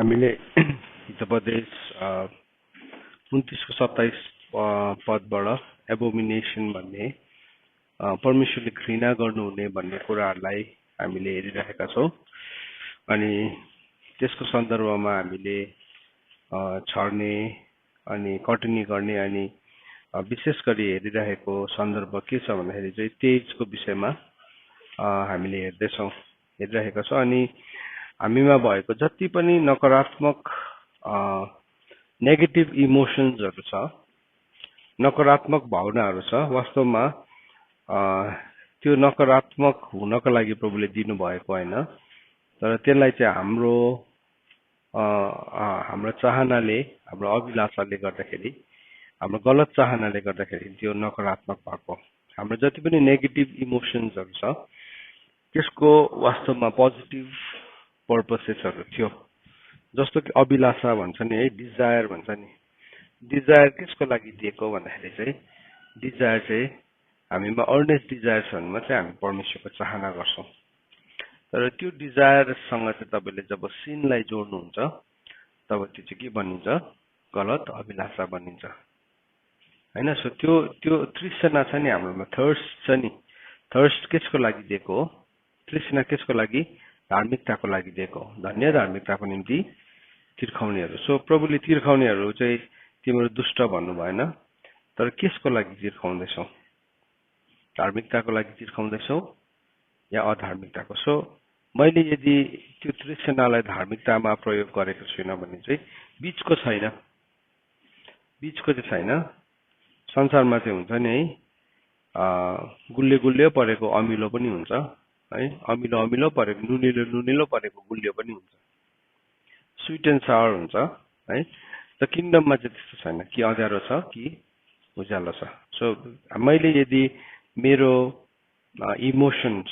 हामीले हितोपदेश 29 को 27 पदबाट एबोमिनेसन भन्ने परमेश्वरले घृणा गर्नुहुने भन्ने कुराहरूलाई हामीले हेरिरहेका छौँ। अनि त्यसको सन्दर्भमा हामीले छर्ने अनि कटनी गर्ने अनि विशेष गरी हेरिरहेको सन्दर्भ के छ भन्दाखेरि चाहिँ तेजको विषयमा हामीले हेरिरहेका छौँ। अनि हामीमा भएको जति पनि नकारात्मक नेगेटिभ इमोसन्सहरू छ, नकारात्मक भावनाहरू छ, वास्तवमा त्यो नकारात्मक हुनको लागि प्रभुले दिनुभएको होइन, तर त्यसलाई चाहिँ हाम्रो चाहनाले, हाम्रो अभिलाषाले गर्दाखेरि, हाम्रो गलत चाहनाले गर्दाखेरि त्यो नकारात्मक भएको। हाम्रो जति पनि नेगेटिभ इमोसन्सहरू छ त्यसको वास्तवमा पोजिटिभ पर्पसेसहरू थियो। जस्तो कि अभिलाषा भन्छ नि है, डिजायर भन्छ नि। डिजायर त्यसको लागि दिएको भन्दाखेरि चाहिँ डिजायर चाहिँ हामीमा अर्नेस्ट डिजायर छ भनेमा चाहिँ हामी परमेश्वरको चाहना गर्छौँ। तर त्यो डिजायरसँग चाहिँ तपाईँले जब सिनलाई जोड्नुहुन्छ तब त्यो चाहिँ के बनिन्छ? गलत अभिलाषा बनिन्छ होइन। सो त्यो तृष्णा छ नि हाम्रोमा, थर्स्ट छ नि, थर्स्ट केसको लागि दिएको हो? तृष्णा केसको लागि? धार्मिकताको लागि दिएको हो। धन्य धार्मिकताको निम्ति तिर्खाउनेहरू। सो प्रभुले तिर्खाउनेहरू चाहिँ तिम्रो दुष्ट भन्नु भएन, तर केसको लागि तिर्खाउँदैछौ? धार्मिकताको लागि तिर्खाउँदैछौ या अधार्मिकताको? सो मैले यदि त्यो तृष्णालाई धार्मिकतामा प्रयोग गरेको छुइनँ भने चाहिँ बिचको छैन, बिचको चाहिँ छैन। संसारमा चाहिँ हुन्छ नि है, गुलियो गुलियो परेको अमिलो पनि हुन्छ है, अमिलो अमिलो परेको, नुनिलो नुनिलो परेको गुलियो पनि हुन्छ, स्विट एन्ड सावर हुन्छ है। त किङडममा चाहिँ त्यस्तो छैन कि अँध्यारो छ कि उज्यालो छ। सो मैले यदि मेरो इमोसन्स,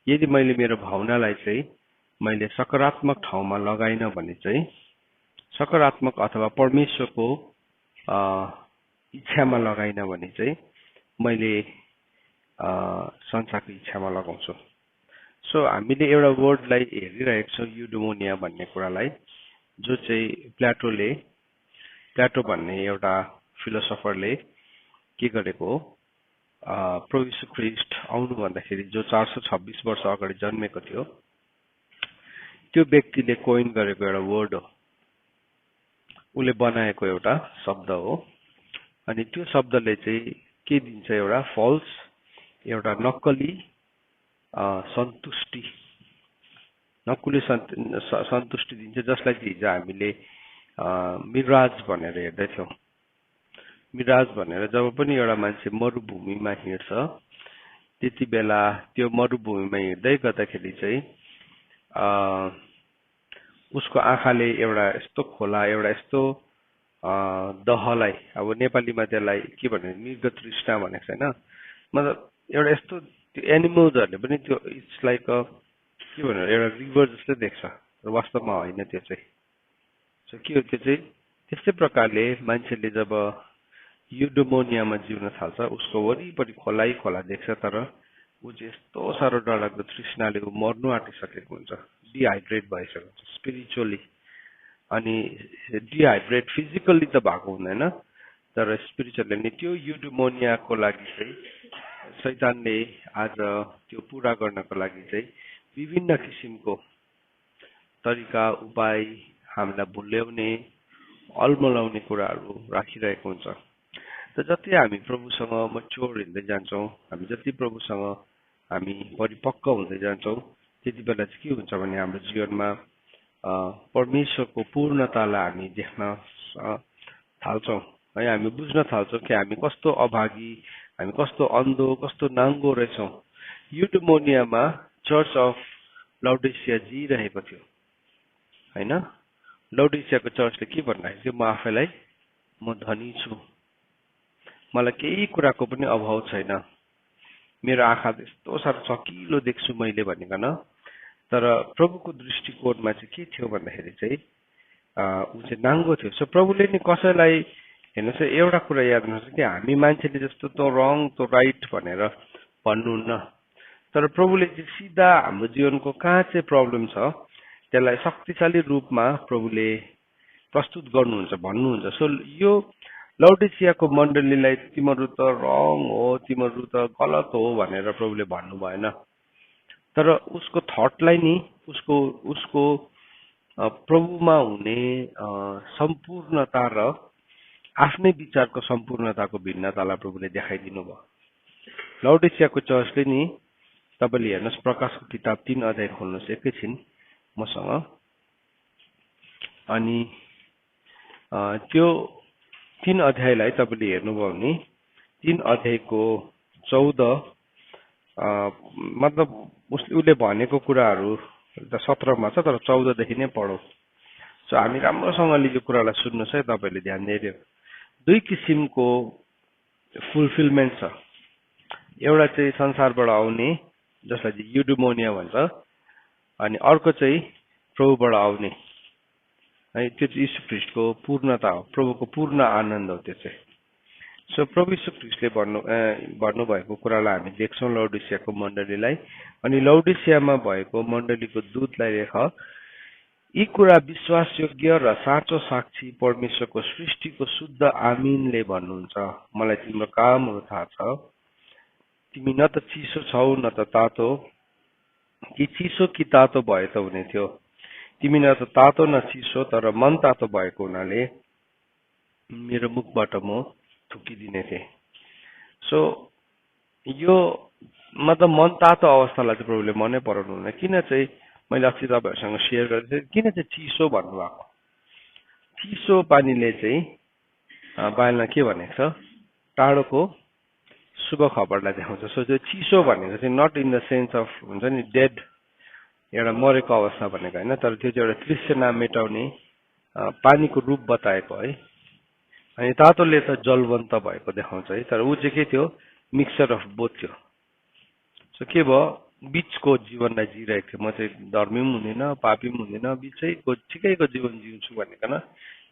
यदि मैले मेरो भावनालाई चाहिँ मैले सकारात्मक ठाउँमा लगाइन भने चाहिँ, सकारात्मक अथवा परमेश्वरको इच्छामा लगाइन भने चाहिँ मैले संसारको इच्छामा लगाउँछु। सो हामीले एउटा वर्डलाई हेरिरहेको छौँ, युडोमोनिया भन्ने कुरालाई, जो चाहिँ प्लाटो भन्ने एउटा फिलोसोफरले के गरेको हो, प्रभु यीशु ख्रीष्ट आउनु भन्दाखेरि जो 426 वर्ष अगाडि जन्मेको थियो त्यो व्यक्तिले कोइन गरेको एउटा वर्ड हो, उसले बनाएको एउटा शब्द हो। अनि त्यो शब्दले चाहिँ के दिन्छ? एउटा फल्स, एउटा नक्कली सन्तुष्टि, नक्कली सन्तुष्टि दिन्छ, जसलाई चाहिँ हिजो हामीले मिराज भनेर हेर्दैथ्यौँ। मिराज भनेर जब पनि एउटा मान्छे मरुभूमिमा हिँड्छ त्यति बेला त्यो मरुभूमिमा हिँड्दै गर्दाखेरि चाहिँ उसको आँखाले एउटा यस्तो खोला, एउटा यस्तो दहलाई, अब नेपालीमा त्यसलाई के भन्ने, मृग तृष्णा भनेको छैन, मतलब एउटा यस्तो त्यो एनिमल्सहरूले पनि त्यो इट्स लाइक के भन्नु, एउटा रिभर जस्तै देख्छ, वास्तवमा होइन त्यो चाहिँ। सो के हो त्यो चाहिँ? त्यस्तै प्रकारले मान्छेले जब युडोमोनियामा जिउन थाल्छ उसको वरिपरि खोलै खोला देख्छ, तर ऊ चाहिँ यस्तो साह्रो डरलाग्दो तृष्णाले ऊ मर्नु आँटिसकेको हुन्छ, डिहाइड्रेट भइसकेको हुन्छ स्पिरिचुअली। अनि डिहाइड्रेट फिजिकल्ली त भएको हुँदैन, तर स्पिरिचुअली नि त्यो युडोमोनियाको लागि चाहिँ शैतानले आज त्यो पुरा गर्नको लागि चाहिँ विभिन्न किसिमको तरिका, उपाय, हामीलाई भुल्याउने, अल्मलाउने कुराहरू राखिरहेको हुन्छ। त जति हामी प्रभुसँग मच्योर हिँड्दै जान्छौँ, हामी जति प्रभुसँग हामी परिपक्व हुँदै जान्छौँ, त्यति बेला चाहिँ के हुन्छ भने हाम्रो जीवनमा परमेश्वरको पूर्णतालाई हामी देख्न थाल्छौँ है। हामी बुझ्न थाल्छौँ कि हामी कस्तो अभागी, हामी कस्तो अन्धो, कस्तो नाङ्गो रहेछौँ। युडोमोनियामा चर्च अफ लाउडिसिया जिरहेको थियो होइन। लाउडिसियाको चर्चले के भन्दाखेरि थियो? म आफैलाई म धनी छु, मलाई केही कुराको पनि अभाव छैन, मेरो आँखा यस्तो साह्रो चकिलो देख्छु मैले भनिकन। तर प्रभुको दृष्टिकोणमा चाहिँ के थियो भन्दाखेरि चाहिँ ऊ चाहिँ नाङ्गो थियो। सो प्रभुले नि कसैलाई, हेर्नुहोस् एउटा कुरा याद गर्नुहोस् कि हामी मान्छेले जस्तो तँ रङ तँ राइट भनेर भन्नुहुन्न, तर प्रभुले चाहिँ सिधा हाम्रो जीवनको कहाँ चाहिँ प्रब्लम छ त्यसलाई शक्तिशाली रूपमा प्रभुले प्रस्तुत गर्नुहुन्छ भन्नुहुन्छ। सो यो लौडिसियाको मण्डलीलाई तिमीहरू त रङ हो, तिमीहरू त गलत हो भनेर प्रभुले भन्नु भएन। तर उसको थटलाई नि उसको उसको प्रभुमा हुने सम्पूर्णता र आफ्नै विचारको सम्पूर्णताको भिन्नतालाई प्रभुले देखाइदिनु भयो। लौडिसियाको चर्चले नि तपाईँले हेर्नुहोस् प्रकाशको किताब 3 अध्याय खोल्नुहोस् एकैछिन मसँग। अनि त्यो 3 अध्यायलाई तपाईँले हेर्नुभयो भने 3 अध्यायको 14 मतलब उसले भनेको कुराहरू 17मा छ, तर 14 देखि नै पढौँ। सो हामी राम्रोसँगले यो कुरालाई सुन्नुहोस् है, तपाईँले ध्यान दिएर। 2 किसिमको फुलफिलमेन्ट छ। एउटा चाहिँ संसारबाट आउने जसलाई चाहिँ युडोमोनिया भन्छ, अनि अर्को चाहिँ प्रभुबाट आउने है, त्यो चाहिँ यीशु ख्रीष्टको पूर्णता हो, प्रभुको पूर्ण आनन्द हो त्यो चाहिँ। सो प्रभु यीशु ख्रीष्टले भन्नुभएको कुरालाई हामी देख्छौँ लौडिसियाको मण्डलीलाई। अनि लौडिसियामा भएको मण्डलीको दूतलाई लेख, यी कुरा विश्वासयोग्य र साँचो साक्षी परमेश्वरको सृष्टिको शुद्ध आमीनले भन्नुहुन्छ। मलाई तिम्रो कामहरू थाहा छ, तिमी न त चिसो छौ न त तातो, कि चिसो कि तातो भए त हुने थियो। तिमी न त तातो न चिसो, तर मन तातो भएको हुनाले मेरो मुखबाट म थुकिदिने थिएँ। सो यो मतलब मन तातो अवस्थालाई चाहिँ प्रभुले मनै पराउनु हुँदैन। किन चाहिँ मैले अस्ति तपाईँहरूसँग सेयर गरेको थिएँ, किन चाहिँ चिसो भन्नुभएको? चिसो पानीले चाहिँ बाइबलमा के भनेको छ, टाढोको शुभ खबरलाई देखाउँछ। सो त्यो चिसो भनेको चाहिँ not in the sense of हुन्छ नि डेड, एउटा मरेको अवस्था भनेको होइन, तर त्यो चाहिँ एउटा तृष्णा मेटाउने पानीको रूप बताएको है। अनि तातोले त जलवन्त भएको देखाउँछ है, तर ऊ चाहिँ के थियो, मिक्सचर अफ बोथ थियो। सो के भयो, बिचको जीवनलाई जिइरहेको थियो। म चाहिँ धर्मी पनि हुँदिनँ, पापी पनि हुँदिनँ, बिचैको ठिकैको जीवन जिउँछु भनेकन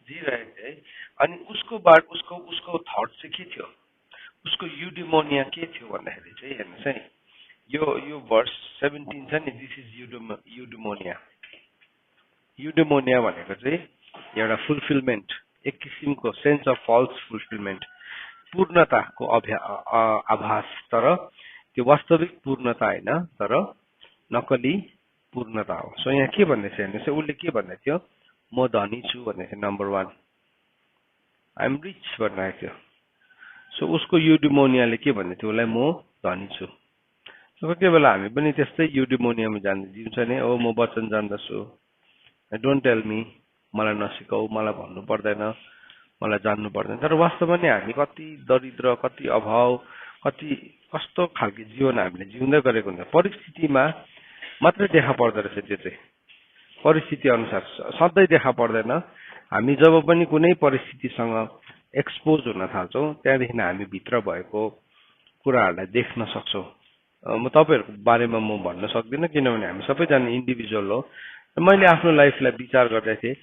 जिइरहेको थियो है। अनि उसको थट चाहिँ के थियो, उसको युडोमोनिया के थियो भन्दाखेरि चाहिँ हेर्नुहोस् है, यो भर्स 17 छ नि, दिस इज युडोमोनिया। युडोमोनिया भनेको चाहिँ एउटा फुलफिलमेन्ट, एक किसिमको सेन्स अफ फल्स फुलफिलमेन्ट, पूर्णताको आभास, तर त्यो वास्तविक पूर्णता होइन, तर नकली पूर्णता हो। सो यहाँ के भन्दै छ हेर्नुहोस्, उसले के भन्दै थियो, म धनी छु भन्दै थियो, नम्बर 1 आई एम रिच भनिरहेको थियो। सो उसको युडोमोनियाले के भन्दै थियो, उसलाई म धनी छु। सो कोही बेला हामी पनि त्यस्तै युडोमोनियामा जिउँछ नि, ओ म वचन जान्दछु, डोन्ट टेल मी, मलाई नसिकाऊ, मलाई भन्नु पर्दैन, मलाई जान्नु पर्दैन। तर वास्तवमा नि हामी कति दरिद्र, कति अभाव, कस्तो खालको जीवन हामीले जिउँदै गरेको हुन्छ। परिस्थितिमा मात्रै देखा पर्दो रहेछ त्यो चाहिँ, परिस्थिति अनुसार सधैँ देखा पर्दैन। हामी जब पनि कुनै परिस्थितिसँग एक्सपोज हुन थाल्छौँ, त्यहाँदेखि हामी भित्र भएको कुराहरूलाई देख्न सक्छौँ। म तपाईँहरूको बारेमा म भन्न सक्दिनँ, किनभने हामी सबैजना इन्डिभिजुअल हो। मैले आफ्नो लाइफलाई विचार गर्दै थिएँ,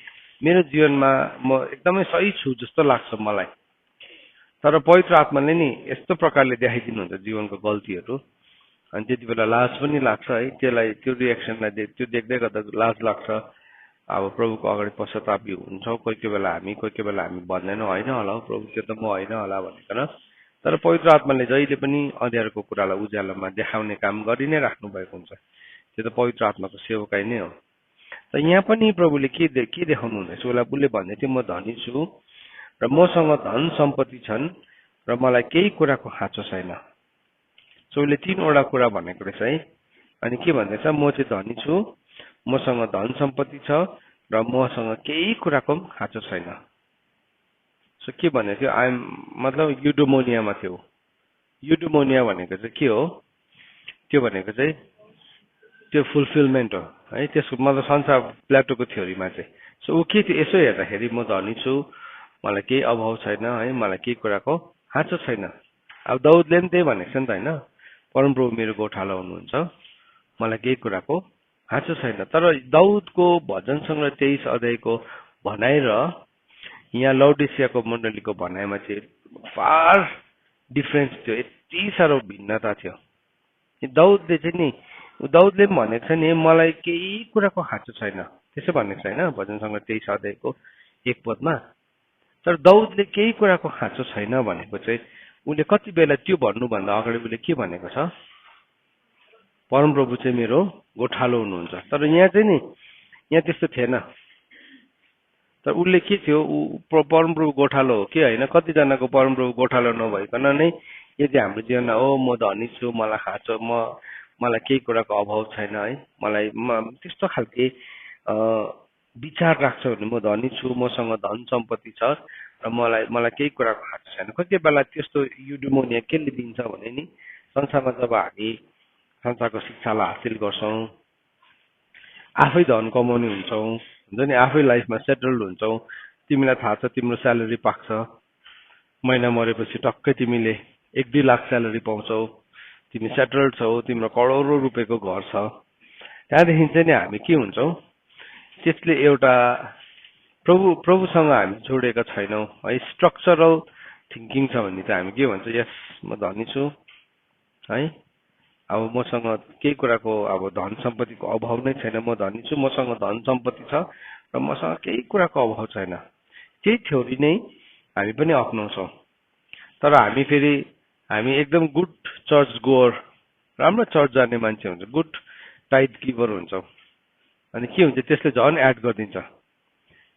मेरो जीवनमा म एकदमै सही छु जस्तो लाग्छ मलाई, तर पवित्र आत्माले नि यस्तो प्रकारले देखाइदिनुहुन्छ जीवनको गल्तीहरू, अनि त्यति बेला लाज पनि लाग्छ है। त्यो रिएक्सनलाई त्यो देख्दै गर्दा लाज लाग्छ। अब प्रभुको अगाडि पश्चातापी हुन्छौँ कोही बेला हामी भन्दैनौँ होइन होला हौ प्रभु, त्यो त म होइन होला भनेर। तर पवित्र आत्माले जहिले पनि अँध्यारोको कुरालाई उज्यालोमा देखाउने काम गरि नै राख्नु भएको हुन्छ। त्यो त पवित्र आत्माको सेवकाई नै हो। त यहाँ पनि प्रभुले के देखाउनु हुँदैछ, उसले भन्दै थियो, म धनी छु र मसँग धन सम्पत्ति छन् र मलाई केही कुराको खाँचो छैन। सो उसले 3वटा कुरा भनेको रहेछ है। अनि के भन्दैछ, म चाहिँ धनी छु, मसँग धन सम्पत्ति छ र मसँग केही कुराको खाँचो छैन। सो के भनेको थियो, मतलब युडोमोनियामा थियो। युडोमोनिया भनेको चाहिँ के हो, त्यो भनेको चाहिँ त्यो फुलफिलमेन्ट हो है, त्यसको मतलब संसार प्लेटोको थ्योरीमा चाहिँ। सो ऊ के थियो, यसो हेर्दाखेरि म धनी छु, मलाई केही अभाव छैन है, मलाई केही कुराको खाँचो छैन। अब दाउदले पनि त्यही भनेको छ नि त होइन, परमप्रभु मेरो गोठालो हुनुहुन्छ, मलाई केही कुराको खाँचो छैन। तर दाउदको भजन सङ्ग्रह 23 अध्यायको भनाइ र यहाँ लौडिसियाको मण्डलीको भनाइमा चाहिँ फार डिफरेन्स थियो, यति साह्रो भिन्नता थियो। दाउदले पनि भनेको छ नि, मलाई केही कुराको खाँचो छैन। त्यसो भनेको छ होइन भजन सङ्ग्रह 23 अध्यायको 1 पदमा। तर दाउदले केही कुराको खाँचो छैन भनेको चाहिँ उसले कति बेला त्यो भन्नुभन्दा अगाडि उसले के भनेको छ, परमप्रभु चाहिँ मेरो गोठालो हुनुहुन्छ। तर यहाँ चाहिँ नि यहाँ त्यस्तो थिएन। तर उसले के थियो, परमप्रभु गोठालो हो कि होइन, कतिजनाको परमप्रभु गोठालो नभइकन नै यदि हाम्रो जीवनमा ओ म धनी छु, मलाई खाँचो, मलाई केही कुराको अभाव छैन है, मलाई त्यस्तो खालके विचार राख्छ भने म धनी छु, मसँग धन सम्पत्ति छ र मलाई केही कुराको खाँचो छैन। कति बेला त्यस्तो युडिमोनिया केले दिन्छ भने नि संसारमा जब हामी संसारको शिक्षालाई हासिल गर्छौँ, आफै धन कमाउने हुन्छौँ, हुन्छ नि, आफै लाइफमा सेटल्ड हुन्छौँ, तिमीलाई थाहा छ तिम्रो स्यालेरी पाक्छ, महिना मरेपछि टक्कै तिमीले 1-2 लाख स्यालेरी पाउँछौ, तिमी सेटल्ड छौ, तिम्रो करोडौँ रुपियाँको घर छ, त्यहाँदेखि चाहिँ नि हामी के हुन्छौँ, त्यसले एउटा प्रभुसँग हामी जोडेका छैनौँ है, स्ट्रक्चरल थिङ्किङ छ भने चाहिँ हामी के भन्छ, यस म धनी छु है, अब मसँग केही कुराको अब धन सम्पत्तिको अभाव नै छैन, म धनी छु, मसँग धन सम्पत्ति छ र मसँग केही कुराको अभाव छैन। त्यही थ्योरी नै हामी पनि अप्नाउँछौँ। तर हामी एकदम गुड चर्च गोअर, राम्रो चर्च जाने मान्छे हुन्छ, गुड टाइट गिभर हुन्छौँ, अनि के हुन्छ त्यसले झन् एड गरिदिन्छ।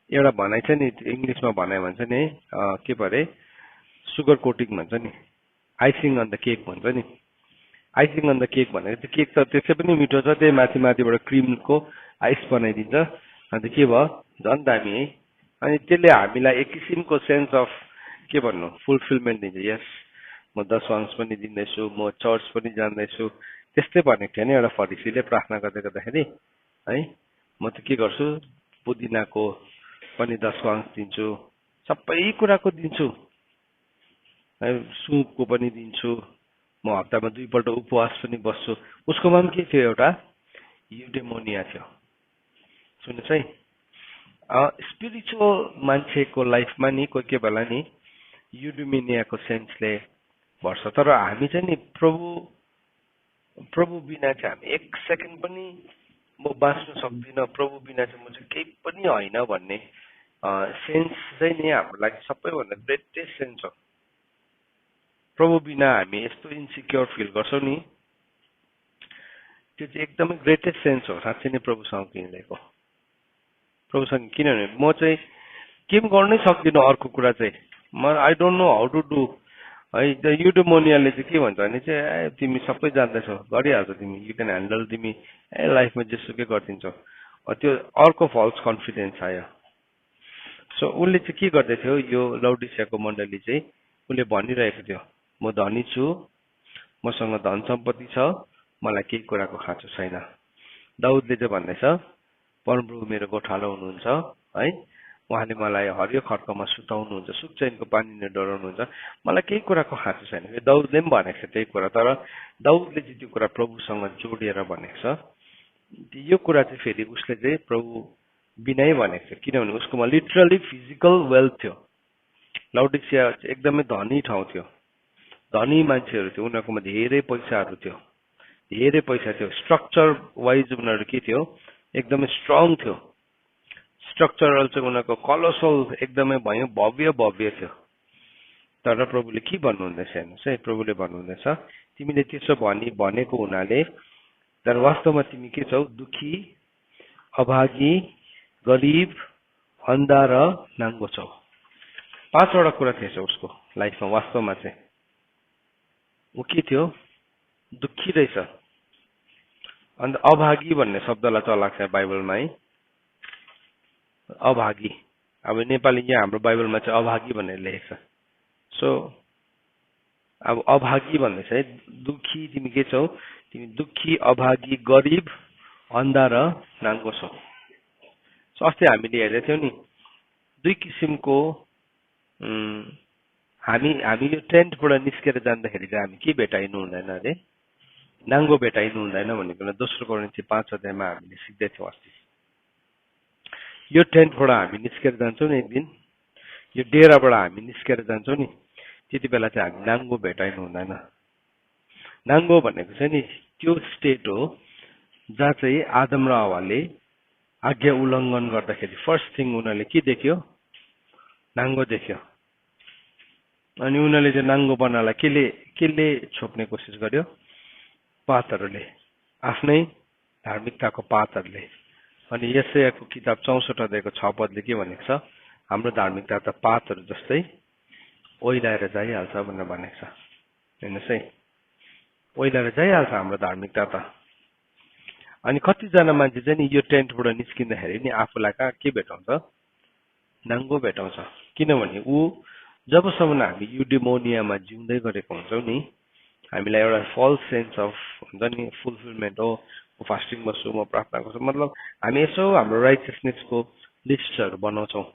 एउटा भनाइ छ नि, इङ्ग्लिसमा भनाइ भन्छ नि, के परे सुगर कोटिङ भन्छ नि, आइसिङ अन द केक भन्छ नि। आइसिङ अन द केक भनेको चाहिँ केक त त्यसै पनि मिठो छ, त्यही माथिबाट क्रिमको आइस बनाइदिन्छ, अन्त के भयो झन् दामी है। अनि त्यसले हामीलाई एक किसिमको सेन्स अफ के भन्नु फुलफिलमेन्ट दिन्छ, यस म 10 वंश पनि दिँदैछु, म चर्च पनि जाँदैछु। त्यस्तै भनेको थियो नि एउटा फरिसीले प्रार्थना गर्दै गर्दाखेरि है, म त के गर्छु पुदिनाको पनि 10 वंश दिन्छु, सबै कुराको दिन्छु है, सुपको पनि दिन्छु, म हप्तामा 2 पल्ट उपवास पनि बस्छु। उसकोमा पनि के थियो, एउटा युडेमोनिया थियो। सुन्नुहोस् है, स्पिरिचुअल मान्छेको लाइफमा नि कोही बेला नि युडेमोनियाको सेन्सले भर्छ। तर हामी चाहिँ नि प्रभु बिना चाहिँ हामी 1 सेकेन्ड पनि म बाँच्न सक्दिनँ, प्रभु बिना चाहिँ म चाहिँ केही पनि होइन भन्ने सेन्स चाहिँ नि हाम्रो लागि सबैभन्दा ग्रेटेस्ट सेन्स हो। प्रभु बिना हामी यस्तो इन्सिक्योर फिल गर्छौँ नि, त्यो चाहिँ एकदमै ग्रेटेस्ट सेन्स हो साँच्चै नै प्रभुसँग किनेको। प्रभुसँग किनभने म चाहिँ के पनि गर्नै सक्दिनँ, अर्को कुरा चाहिँ I don't know how to do है। युडोमोनियाले चाहिँ के भन्छ भने चाहिँ तिमी सबै जान्दैछौ, गरिहाल्छौ तिमी, यु क्यान ह्यान्डल, तिमी लाइफमा जेसुकै गरिदिन्छौ, त्यो अर्को फल्स कन्फिडेन्स आयो। सो उसले चाहिँ के गर्दै थियो, यो लौडिसियाको मण्डली चाहिँ उसले भनिरहेको थियो, म धनी छु, मसँग धन सम्पत्ति छ, मलाई केही कुराको खाँचो छैन। दाउदले चाहिँ भन्दैछ परमप्रभु मेरो गोठालो हुनुहुन्छ है, उहाँले मलाई हरियो खड्कामा सुताउनुहुन्छ, सुक्चैनको पानीले डराउनुहुन्छ, मलाई केही कुराको खाँचो छैन। दाउदले पनि भनेको छ त्यही कुरा, तर दाउदले चाहिँ त्यो कुरा प्रभुसँग जोडिएर भनेको छ। यो कुरा चाहिँ फेरि उसले चाहिँ प्रभु बिनै भनेको थियो, किनभने उसकोमा लिटरली फिजिकल वेल्थ थियो। लाउडिसिया एकदमै धनी ठाउँ थियो, धनी मान्छेहरू थियो, उनीहरूकोमा धेरै पैसाहरू थियो, धेरै पैसा थियो। स्ट्रक्चर वाइज उनीहरू के थियो, एकदमै स्ट्रङ थियो। स्ट्रक्चरल चाहिँ उनीहरूको कलोसल एकदमै भयो, भव्य थियो। तर प्रभुले के भन्नुहुँदैछ हेर्नुहोस् है, प्रभुले भन्नुहुँदैछ तिमीले त्यसो भनेको हुनाले, तर वास्तवमा तिमी के छौ, दुखी, अभागी, गरिब, अन्धा र नाङ्गो छौ। 5वटा कुरा थिएछ उसको लाइफमा। वास्तवमा चाहिँ ऊ के थियो, दुखी रहेछ। अन्त अभागी भन्ने शब्दलाई चलाएको छ बाइबलमा है, अभागी। अब नेपाली यहाँ हाम्रो बाइबलमा चाहिँ अभागी भनेर लेखेको छ। सो अब अभागी भन्दैछ है, दुखी तिमी के छौ, तिमी दुखी, अभागी, गरिब, अन्धा र नाङ्गो छौ। सो अस्ति हामीले हेरेको थियौँ नि 2 किसिमको हामी यो टेन्टबाट निस्केर जाँदाखेरि चाहिँ हामी के भेटाइनु हुँदैन अरे, नाङ्गो भेटाइनु हुँदैन भनेको 2 कोरिन्थी 5 अध्यायमा हामीले सिक्दै थियौँ अस्ति। यो टेन्टबाट हामी निस्केर जान्छौँ नि एक दिन, यो डेराबाट हामी निस्केर जान्छौँ नि, त्यति बेला चाहिँ हामी नाङ्गो भेटाइनु हुँदैन। नाङ्गो भनेको चाहिँ नि त्यो स्टेट हो जहाँ चाहिँ आदम र हव्वाले आज्ञा उल्लङ्घन गर्दाखेरि फर्स्ट थिङ उनीहरूले के देख्यो? नाङ्गो देख्यो। अनि उनीहरूले चाहिँ नाङ्गोपनालाई केले छोप्ने कोसिस गर्यो? पातहरूले, आफ्नै धार्मिकताको पातहरूले। अनि यशायाको किताब 64 अध्यायको 6 पदले के भनेको छ? हाम्रो धार्मिकता त पातहरू जस्तै ओइलाएर जाइहाल्छ भनेर भनेको छ। हेर्नुहोस् है, ओइलाएर जाइहाल्छ हाम्रो धार्मिकता त। अनि कतिजना मान्छे चाहिँ नि यो टेन्टबाट निस्किँदाखेरि नि आफूलाई कहाँ के भेटाउँछ? नाङ्गो भेटाउँछ। किनभने ऊ जबसम्म हामी युडिमोनियामा जिउँदै गरेको हुन्छौँ नि, हामीलाई एउटा फल्स सेन्स अफ हुन्छ नि फुलफिलमेन्ट हो, म फास्टिङ बस्छु, म प्रार्थना गर्छु, मतलब हामी यसो हाम्रो राइटियसनेसको लिस्टहरू बनाउँछौँ।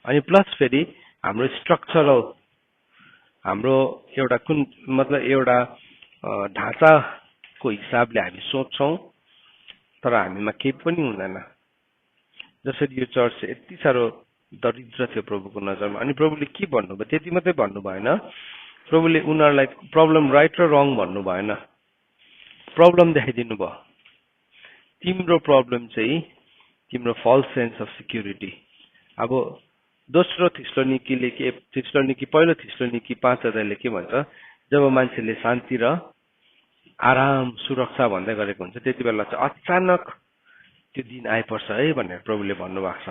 अनि प्लस फेरि हाम्रो स्ट्रक्चरल हाम्रो एउटा कुन मतलब एउटा ढाँचाको हिसाबले हामी सोच्छौँ, तर हामीमा केही पनि हुँदैन। जसरी यो चर्च यति साह्रो दरिद्र थियो प्रभुको नजरमा, अनि प्रभुले के भन्नुभयो? त्यति मात्रै भन्नु भएन, प्रभुले उनीहरूलाई प्रब्लम राइट र रङ भन्नु भएन, प्रब्लम देखाइदिनु भयो। तिम्रो प्रब्लम चाहिँ तिम्रो फल्स सेन्स अफ सिक्युरिटी। अब दोस्रो थिस्सलुनिकी पहिलो थिस्सलुनिकी 5 अध्यायले के भन्छ? जब मान्छेले शान्ति र आराम सुरक्षा भन्दै गरेको हुन्छ, त्यति बेला चाहिँ अचानक त्यो दिन आइपर्छ है भनेर प्रभुले भन्नुभएको छ।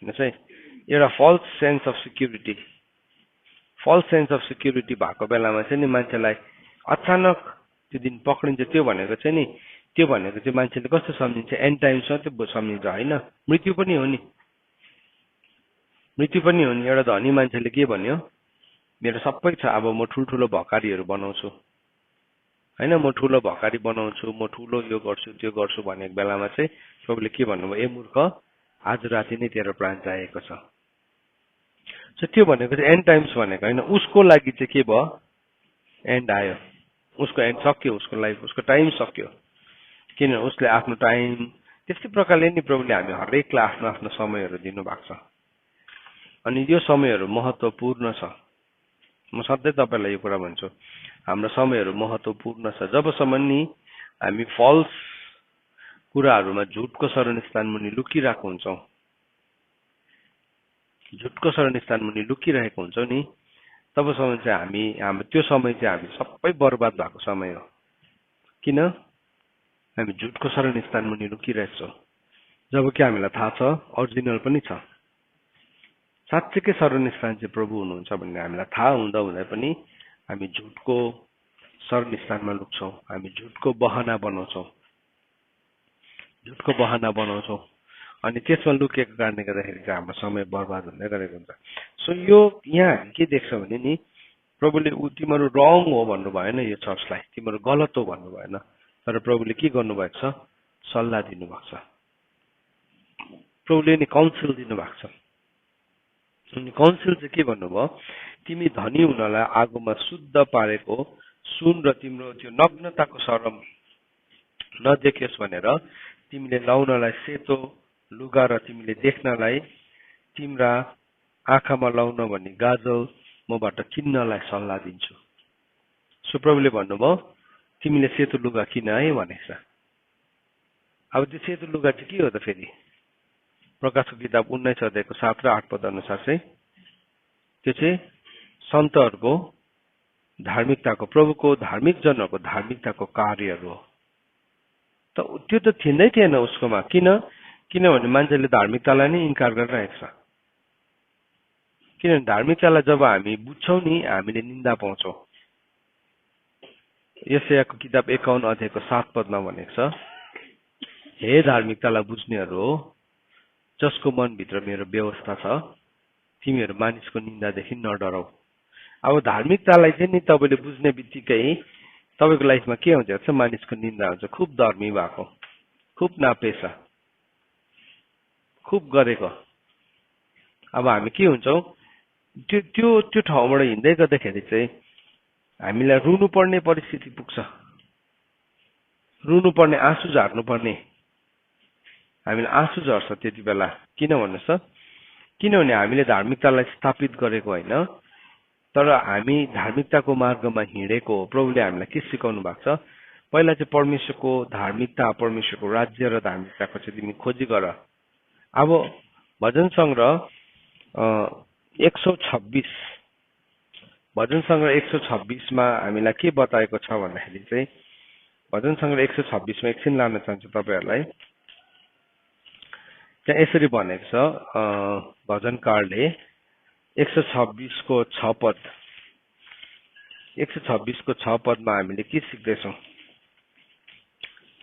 हेर्नुहोस् है, एउटा फल्स सेन्स अफ सिक्युरिटी भएको बेलामा चाहिँ नि मान्छेलाई अचानक त्यो दिन पक्रिन्छ। त्यो भनेको चाहिँ मान्छेले कस्तो सम्झिन्छ? एन्ड टाइम्समा त्यो सम्झिन्छ होइन, मृत्यु पनि हो नि। एउटा धनी मान्छेले के भन्यो? मेरो सबै छ, अब म ठुल्ठुलो भकारीहरू बनाउँछु होइन, म ठुलो भकारी बनाउँछु, म ठुलो यो गर्छु त्यो गर्छु भनेको बेलामा चाहिँ प्रभुले के भन्नुभयो? ए मूर्ख, आज राति नै तेरो प्राण चाहिएको छ। सो त्यो भनेको चाहिँ एन्ड टाइम्स भनेको होइन, उसको लागि चाहिँ के भयो? एन्ड आयो, उसको एन्ड सक्यो, उसको लाइफ, उसको टाइम सक्यो। किनभने उसले आफ्नो टाइम, त्यस्तै प्रकारले नि प्रभुले हामी हरेकलाई आफ्नो आफ्नो समयहरू दिनुभएको छ। अनि यो समयहरू महत्त्वपूर्ण छ। म सधैँ तपाईँलाई यो कुरा भन्छु, हाम्रो समयहरू महत्त्वपूर्ण छ। जबसम्म नि हामी फल्स कुराहरूमा झुटको शरणस्थान मुनि लुकिरहेको हुन्छौँ, नि तबसम्म चाहिँ हाम्रो त्यो समय चाहिँ हामी सबै बर्बाद भएको समय हो। किन? हामी झुटको शरणस्थान मुनि लुकिरहेछौँ, जबकि हामीलाई थाहा छ ओरिजिनल पनि छ। साँच्चैकै शरणस्थान चाहिँ प्रभु हुनुहुन्छ भन्ने हामीलाई थाहा हुँदा हुँदै पनि हामी झुटको शरणस्थानमा लुक्छौँ, हामी झुटको बहाना बनाउँछौँ, अनि त्यसमा लुकेको कारणले गर्दाखेरि चाहिँ हाम्रो समय बर्बाद हुँदै गरेको हुन्छ। सो यो यहाँ हामी के देख्छौँ भने नि प्रभुले तिमीहरू रङ हो भन्नु भएन, यो चर्चलाई तिमीहरू गलत हो भन्नु भएन, तर प्रभुले के गर्नुभएको छ? सल्लाह दिनुभएको छ। प्रभुले नि काउन्सिल दिनुभएको छ। अनि काउन्सिल चाहिँ के भन्नुभयो? तिमी धनी हुनलाई आगोमा शुद्ध पारेको सुन र तिम्रो त्यो नग्नताको शरम नदेखियोस् भनेर तिमीले लाउनलाई सेतो लुगा र तिमीले देख्नलाई तिम्रा आँखामा लाउन भन्ने गाजल मबाट किन्नलाई सल्लाह दिन्छु। सो प्रभुले भन्नुभयो तिमीले सेतो लुगा किन है भनेको छ। अब त्यो सेतो लुगा चाहिँ के हो त? फेरि प्रकाशको किताब 19 अध्यायको 7 र 8 पद अनुसार चाहिँ त्यो चाहिँ सन्तहरूको धार्मिकताको, प्रभुको धार्मिक जनहरूको धार्मिकताको कार्यहरू हो। त त्यो त थिँदै थिएन उसकोमा। किनभने मान्छेले धार्मिकतालाई नै इन्कार गरिरहेको छ। किनभने धार्मिकतालाई जब हामी बुझ्छौँ नि, हामीले निन्दा पाउँछौँ। यशायाको किताब 51 अध्यायको 7 पदमा भनेको छ, हे धार्मिकतालाई बुझ्नेहरू हो, जसको मनभित्र मेरो व्यवस्था छ, तिमीहरू मानिसको निन्दादेखि नडराउ। अब धार्मिकतालाई चाहिँ नि तपाईँले बुझ्ने बित्तिकै तपाईँको लाइफमा के हुन्छ? मानिसको निन्दा हुन्छ। खुब धर्मी भएको, खुब नापेसा, खुब गरेको। अब हामी के हुन्छौँ? त्यो ठाउँबाट हिँड्दै गर्दाखेरि चाहिँ हामीलाई रुनु पर्ने परिस्थिति पुग्छ, रुनु पर्ने, आँसु झार्नु पर्ने, हामीले आँसु झर्छ त्यति बेला। किन भन्नुहोस् त? किनभने हामीले धार्मिकतालाई स्थापित गरेको होइन, तर हामी धार्मिकताको मार्गमा हिँडेको हो। प्रभुले हामीलाई के सिकाउनु भएको छ? पहिला चाहिँ परमेश्वरको धार्मिकता, परमेश्वरको राज्य र धार्मिकताको चाहिँ तिमी खोजी गर, अब भजन संग्रह 126 भजन संग्रह 126 मा हामीलाई के बताएको छ भन्दाखेरि चाहिँ भजन संग्रह 126 मा एकछिन लान चाहन्छु तपाईहरुलाई। त्यहाँ यसरी भनेको छ भजनकारले 126 को 6 पद 126 को 6 पदमा हामीले के सिक्दैछौं?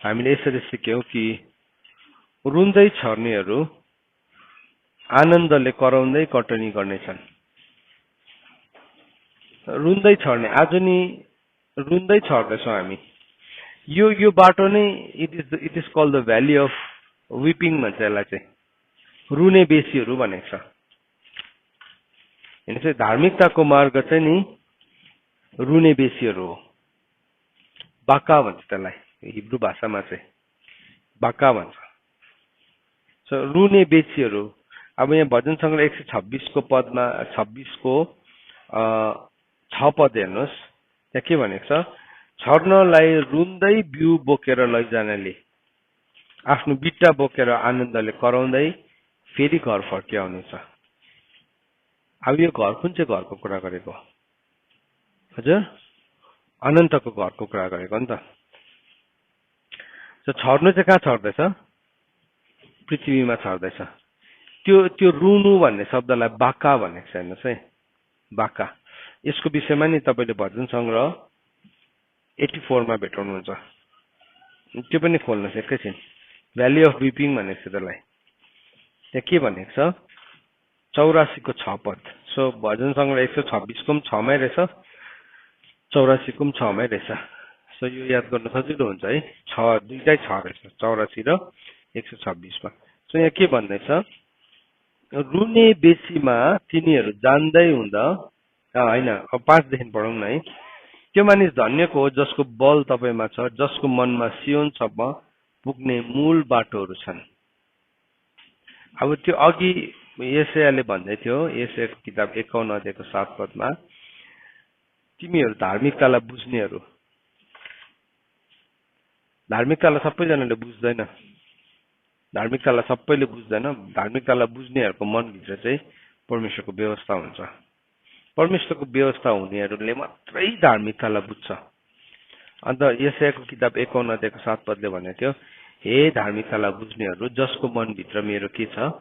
हामीले यसरी सिक्यौं कि रुन्दै छर्नेहरू आनन्दले कराउँदै कटनी गर्नेछन्। रुन्दै छर्ने आज नि रुन्दै छर्दैछौं हामी। यो बाटो नै it is called the valley of weeping भन्छ यसलाई चाहिँ, रुने बेसीहरू भनेको छ। हैन चाहिँ धार्मिकताको मार्ग चाहिँ नि रुने बेसीहरू हो। बाका भन्छ त्यसलाई हिब्रू भाषामा चाहिँ, बाका भन्छ। सो रुने बेसीहरू। अब यहाँ भजन संग्रह 126 को पदमा 26 को 6 पद हेर्नुहोस्, त्यहाँ के भनेको छ? छर्नलाई रुन्दै बिउ बोकेर लैजानेले आफ्नो बिट्टा बोकेर आनन्दले कराउँदै फेरि घर फर्किआउनेछ। अब यो घर कुन चाहिँ घरको कुरा गरेको? हजुर, अनन्तको घरको कुरा गरेको नि त। छर्नु चाहिँ कहाँ छर्दैछ? पृथ्वीमा छर्दैछ। त्यो रुनु भन्ने शब्दलाई बाका भनेको छ। हेर्नुहोस् है, बाका। यसको विषयमा नि तपाईले भजन संग्रह 84 मा भेटाउनुहुन्छ। त्यो पनि खोल्नुहोस् एकैछिन। भ्याली अफ विपिङ भनेको छ त्यसलाई। त्यहाँ के भनेको छ? 84 को 6 पद। सो भजन संग्रह 126 को 6 मै रहेछ, 84 को 6 मै रहेछ। सो यो याद गर्न सजिलो हुन्छ है। 6 दुईटै 6 रहेछ, 84 र 126 मा। सो यहाँ के भन्दैछ? रुने बेसीमा तिनीहरू जान्दै हुँदा हैन, अब 5 देखि पढौं न है। त्यो मानिस धन्यको हो जसको बल तपाईमा छ, जसको मनमा सियोनसम्म पुग्ने मूल बाटोहरू छन्। अब त्यो अघि यशायाले भन्दै थियो, यशायाको किताब 51 अध्यायको 7 पदमा, तिमीहरू धार्मिकतालाई बुझ्नेहरू। धार्मिकतालाई सबैजनाले बुझ्दैन, धार्मिकतालाई सबैले बुझ्दैन। धार्मिकतालाई बुझ्नेहरूको मनभित्र चाहिँ परमेश्वरको व्यवस्था हुन्छ। परमेश्वरको व्यवस्था हुनेहरूले मात्रै धार्मिकतालाई बुझ्छ। अन्त यशायाको किताब 51 अध्यायको 7 पदले भनेको थियो, हे धार्मिकतालाई बुझ्नेहरू जसको मनभित्र मेरो के छ?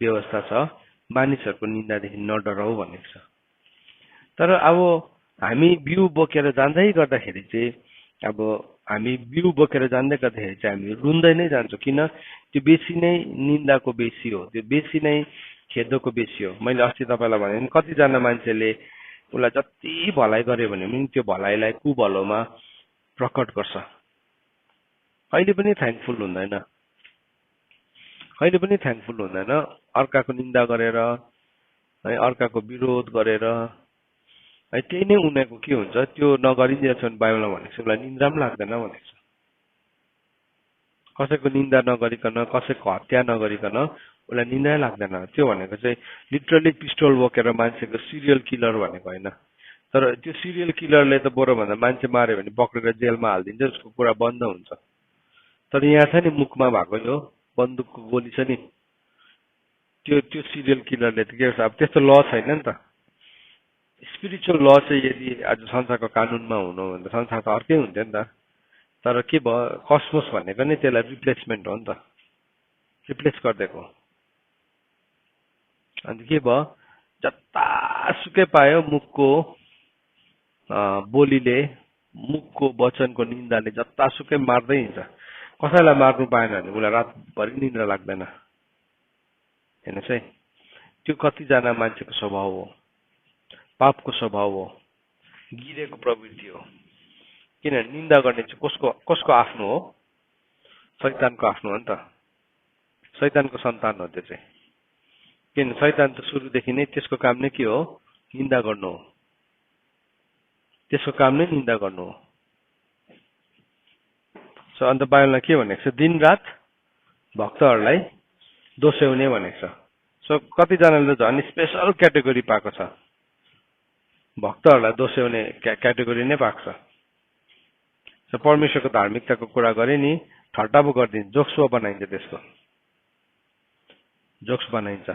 व्यवस्था छ, मानिसहरूको निन्दादेखि नडराउ भनेको छ। तर अब हामी बिउ बोकेर जाँदै गर्दाखेरि चाहिँ अब हामी बिउ बोकेर जाँदै गर्दाखेरि चाहिँ हामी रुन्दै नै जान्छौँ। किन? त्यो बेसी नै निन्दाको बेसी हो, त्यो बेसी नै खेदोको बेसी हो। मैले अस्ति तपाईलाई भने नि, कतिजना मान्छेले उसलाई जति भलाइ गरे भने पनि त्यो भलाइलाई कुभलोमा प्रकट गर्छ। कहिले पनि थ्याङ्कफुल हुँदैन, कहिले पनि थ्याङ्कफुल हुँदैन। अर्काको निन्दा गरेर है, अर्काको विरोध गरेर है, त्यही नै उनीहरूको के हुन्छ? त्यो नगरिदिएछ भने बाइबलमा भनेको छ उसलाई निन्दा पनि लाग्दैन भनेको छ। कसैको निन्दा नगरिकन, कसैको हत्या नगरिकन उसलाई निन्दै लाग्दैन। त्यो भनेको चाहिँ लिटरली पिस्टल बोकेर मान्छेको सिरियल किलर भनेको होइन। तर त्यो सिरियल किलरले त बरु भन्दा मान्छे मार्यो भने पक्रेर जेलमा हालिदिन्छ, उसको कुरा बन्द हुन्छ। तर यहाँ छ नि मुखमा भएको यो बन्दुकको गोली छ नि, त्यो सिरियल किलरले त के गर्छ? अब त्यस्तो ल छैन नि त। स्पिरिचुअल ल चाहिँ यदि आज संसारको कानुनमा हुनु भने त संसार त अर्कै हुन्थ्यो नि त। तर के भयो? कसमोस भनेको नि त्यसलाई रिप्लेसमेन्ट हो नि त, रिप्लेस गरिदिएको। अन्त के भयो? जतासुकै पायो मुखको बोलीले, मुखको वचनको निन्दाले जतासुकै मार्दै हिँड्छ। कसैलाई मार्नु पाएन भने उसलाई रातभरि निन्द्रा लाग्दैन। हेर्नुहोस् है, त्यो कतिजना मान्छेको स्वभाव हो, पापको स्वभाव हो, गिरेको प्रवृत्ति हो। किनभने निन्दा गर्ने चाहिँ कसको आफ्नो हो? शैतानको आफ्नो हो नि त। शैतानको सन्तान हो त्यो चाहिँ। किन? शैतान त सुरुदेखि नै त्यसको काम नै के हो? निन्दा गर्नु हो। त्यसको काम नै निन्दा गर्नु हो। सो अन्त बाइबलमा के भनेको छ? दिन रात भक्तहरूलाई दोस्याउने भनेको छ। सो कतिजनाले त झन् स्पेसल क्याटेगोरी पाएको छ, भक्तहरूलाई दोस्याउने क्याटेगोरी नै पाएको छ। सो परमेश्वरको धार्मिकताको कुरा गरे नि ठट्टा पो गरिदिन्छ, जोक्सुवा बनाइन्छ त्यसको। जोक्स बनाइन्छ।